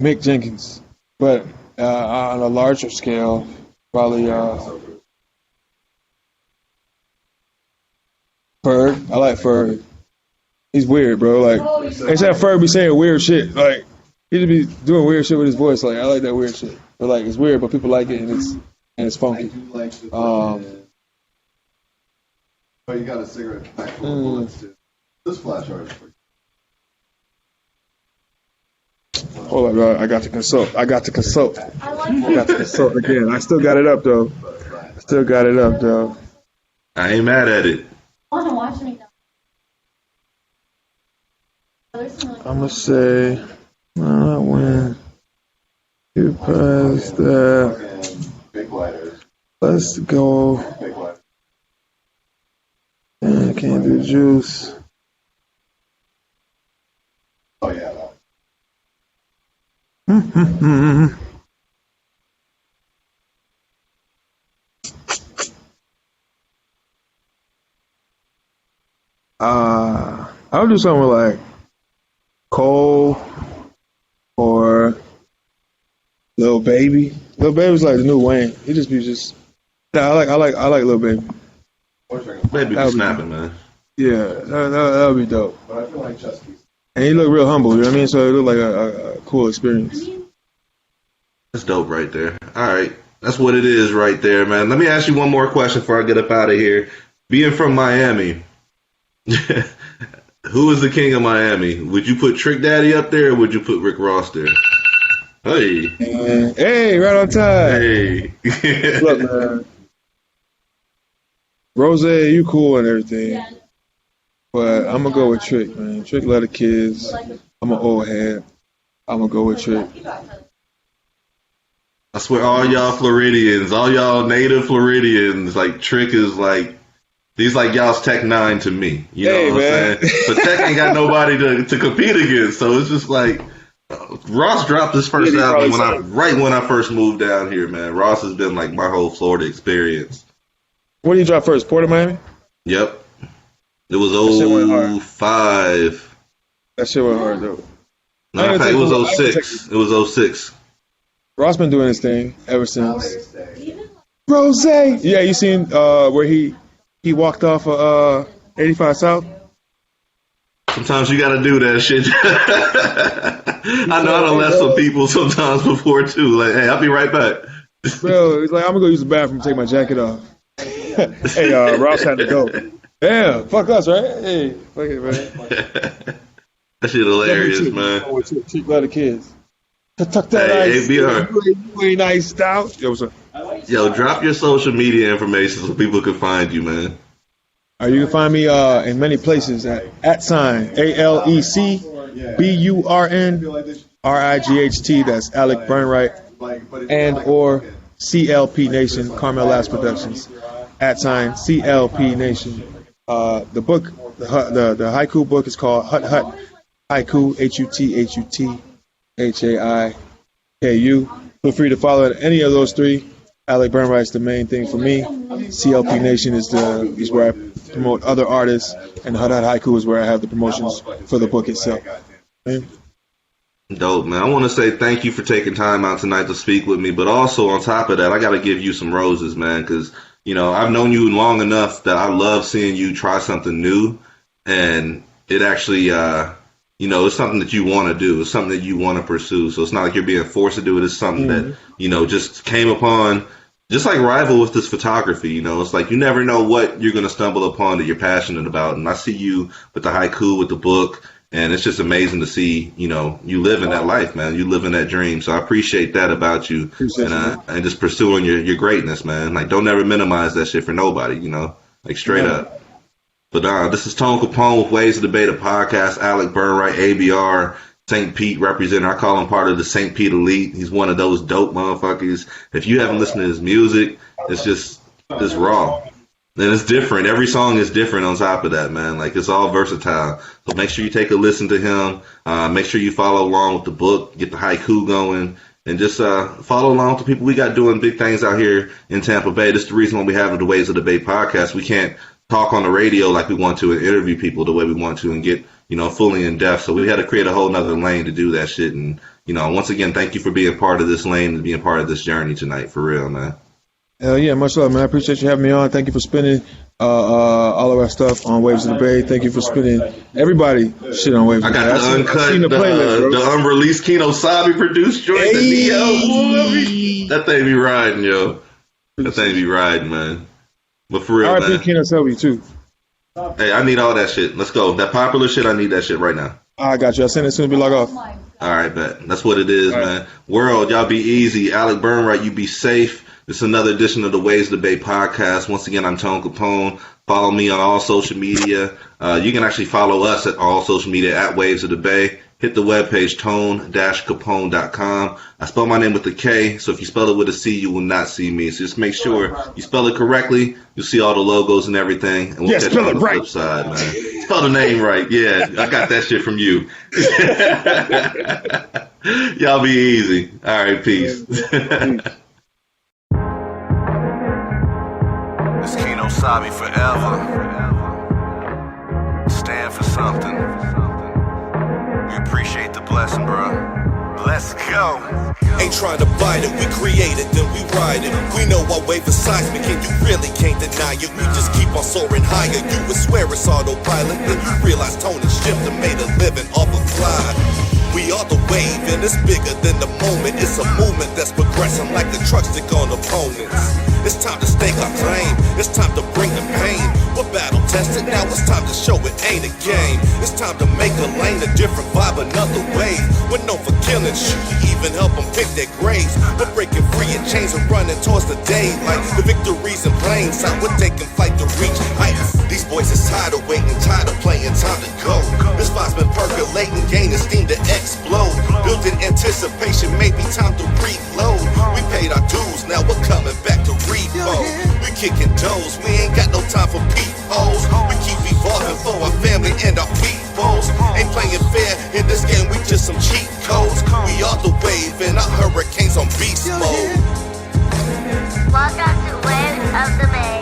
Mick Jenkins, but on a larger scale, probably Ferg. I like Ferg. He's weird, bro. They said Ferg be saying weird shit. he just be doing weird shit with his voice. Like I like that weird shit. But like it's weird, but people like it and it's funky. Oh, you got a cigarette pack full of bullets too. This flash charge. Hold on, bro. I got to consult. I got to consult again. I still got it up though. I ain't mad at it. I wasn't watching it. I'm gonna say when you pass that. Big lighters. Let's go. Big lighters. And can't do juice. Oh yeah. I would do something with like Cole or Lil Baby. Lil Baby's like the new Wayne. He just be just. Yeah, I like Lil Baby. Baby be snapping, man. Yeah, that would be dope. But I feel like Chesky. And he look real humble. You know what I mean? So it looked like a cool experience. That's dope right there. All right. That's what it is right there, man. Let me ask you one more question before I get up out of here. Being from Miami, who is the king of Miami? Would you put Trick Daddy up there or would you put Rick Ross there? Hey. Hey, right on time. Hey. What's up, man? Rose, you cool and everything. But I'm going to go with Trick, man. Trick love the kids. I'm an old head. I'm going to go with Trick. I swear, all y'all Floridians, all y'all native Floridians, like Trick is like, he's like y'all's Tech 9 to me. You know what I'm saying? But Tech ain't got nobody to compete against, so it's just like Ross dropped his first album when I first moved down here, man. Ross has been like my whole Florida experience. What did you drop first? Port of Miami? Yep. It was 05. That shit went hard, though. No, in fact, it was 06. It was 06. Ross been doing his thing ever since. Rose! Yeah, you seen where he walked off 85 South? Sometimes you gotta do that shit. I know I done left some people sometimes before, too. Like, hey, I'll be right back. Bro, he's like, I'm gonna go use the bathroom and take my jacket off. Hey, Ross had to go. Damn, fuck us, right? Hey, fuck it, man. That shit hilarious, man. Cheap love the kids. Tuck that hey, ice. ABR. You ain't iced out. Yo, what's up? Yo, drop your social media information so people can find you, man. You can find me in many places at @AlecBurnRight. That's Alec Burnright. And or CLP Nation, Carmel Labs Productions. @CLP Nation. The book, the haiku book is called Hut Hut Haiku, HUTHUTHAIKU. Feel free to follow any of those three. Alec Burnright's the main thing for me. CLP Nation is where I promote other artists, and Hut Hut Haiku is where I have the promotions for the book itself. Man. Dope, man. I want to say thank you for taking time out tonight to speak with me, but also on top of that, I got to give you some roses, man, because you know I've known you long enough that I love seeing you try something new, and it actually, it's something that you want to do. It's something that you want to pursue. So it's not like you're being forced to do it. It's something that, just came upon, just like Rival with this photography. It's like you never know what you're going to stumble upon that you're passionate about. And I see you with the haiku, with the book, and it's just amazing to see, you live in that life, man. You live in that dream. So I appreciate that about you and just pursuing your greatness, man. Like, don't ever minimize that shit for nobody, like straight up. But this is Tone Capone with Ways to Debate, a podcast. Alec Burnright, ABR, St. Pete representative. I call him part of the St. Pete elite. He's one of those dope motherfuckers. If you haven't listened to his music, it's raw. And it's different. Every song is different on top of that, man. Like, it's all versatile. So make sure you take a listen to him. Make sure you follow along with the book, get the haiku going, and just follow along with the people we got doing big things out here in Tampa Bay. This is the reason why we have the Ways to Debate podcast. We can't talk on the radio like we want to and interview people the way we want to and get, fully in depth. So we had to create a whole nother lane to do that shit. And, once again, thank you for being part of this lane and being part of this journey tonight, for real, man. Hell yeah, much love, man. I appreciate you having me on. Thank you for spinning all of our stuff on Waves of the Bay. Thank you for spinning everybody shit on Waves I of the Bay. got the uncut, the unreleased Kino Sabe produced joint, the Neo. That thing be riding, yo. That thing be riding, man. But for real, R.I.P. man. Kino Sabe too. Hey, I need all that shit. Let's go. That popular shit, I need that shit right now. I got you. I'll send it as soon as we log off. All right, bet. That's what it is, man. World, y'all be easy. Alec Burnright, you be safe. This is another edition of the Waves of the Bay podcast. Once again, I'm Tone Capone. Follow me on all social media. You can actually follow us at all social media at Waves of the Bay. Hit the webpage tone-capone.com. I spell my name with a K, so if you spell it with a C, you will not see me. So just make sure you spell it correctly. You'll see all the logos and everything. And we'll catch you on the flip side, man. Spell the name right. Yeah, I got that shit from you. Y'all be easy. All right, peace. It's Kino Sabe forever. Stand for something. We appreciate the blessing, bro. Let's go. Ain't trying to bite it, we create it, then we ride it. We know our wave is seismic and you really can't deny it. We just keep on soaring higher. You would swear it's autopilot, then you realize Tone and Shift and made a living off of fly. We are the wave and it's bigger than the moment. It's a movement that's progressing like the trucks stick on opponents. It's time to stake our claim. It's time to bring the pain. We're battle tested, now it's time to show it ain't a game. It's time to make a lane, a different vibe, another wave. We're known for killing shit, even help them pick their graves. We're breaking free and chains and running towards the daylight. The victory's in plain sight, we're taking flight to reach heights. These boys is tired of waiting, tired of playing, time to go. This vibe's been percolating, gaining steam to explode. Built in anticipation, maybe time to reload. We paid our dues, now we're coming back to repo. We kicking toes, we ain't got no time for peepholes. We keep evolving for our family and our peoples. Ain't playing fair in this game, we just some cheat codes. We are the wave and our hurricanes on beast mode. Welcome to Waves of the Bay.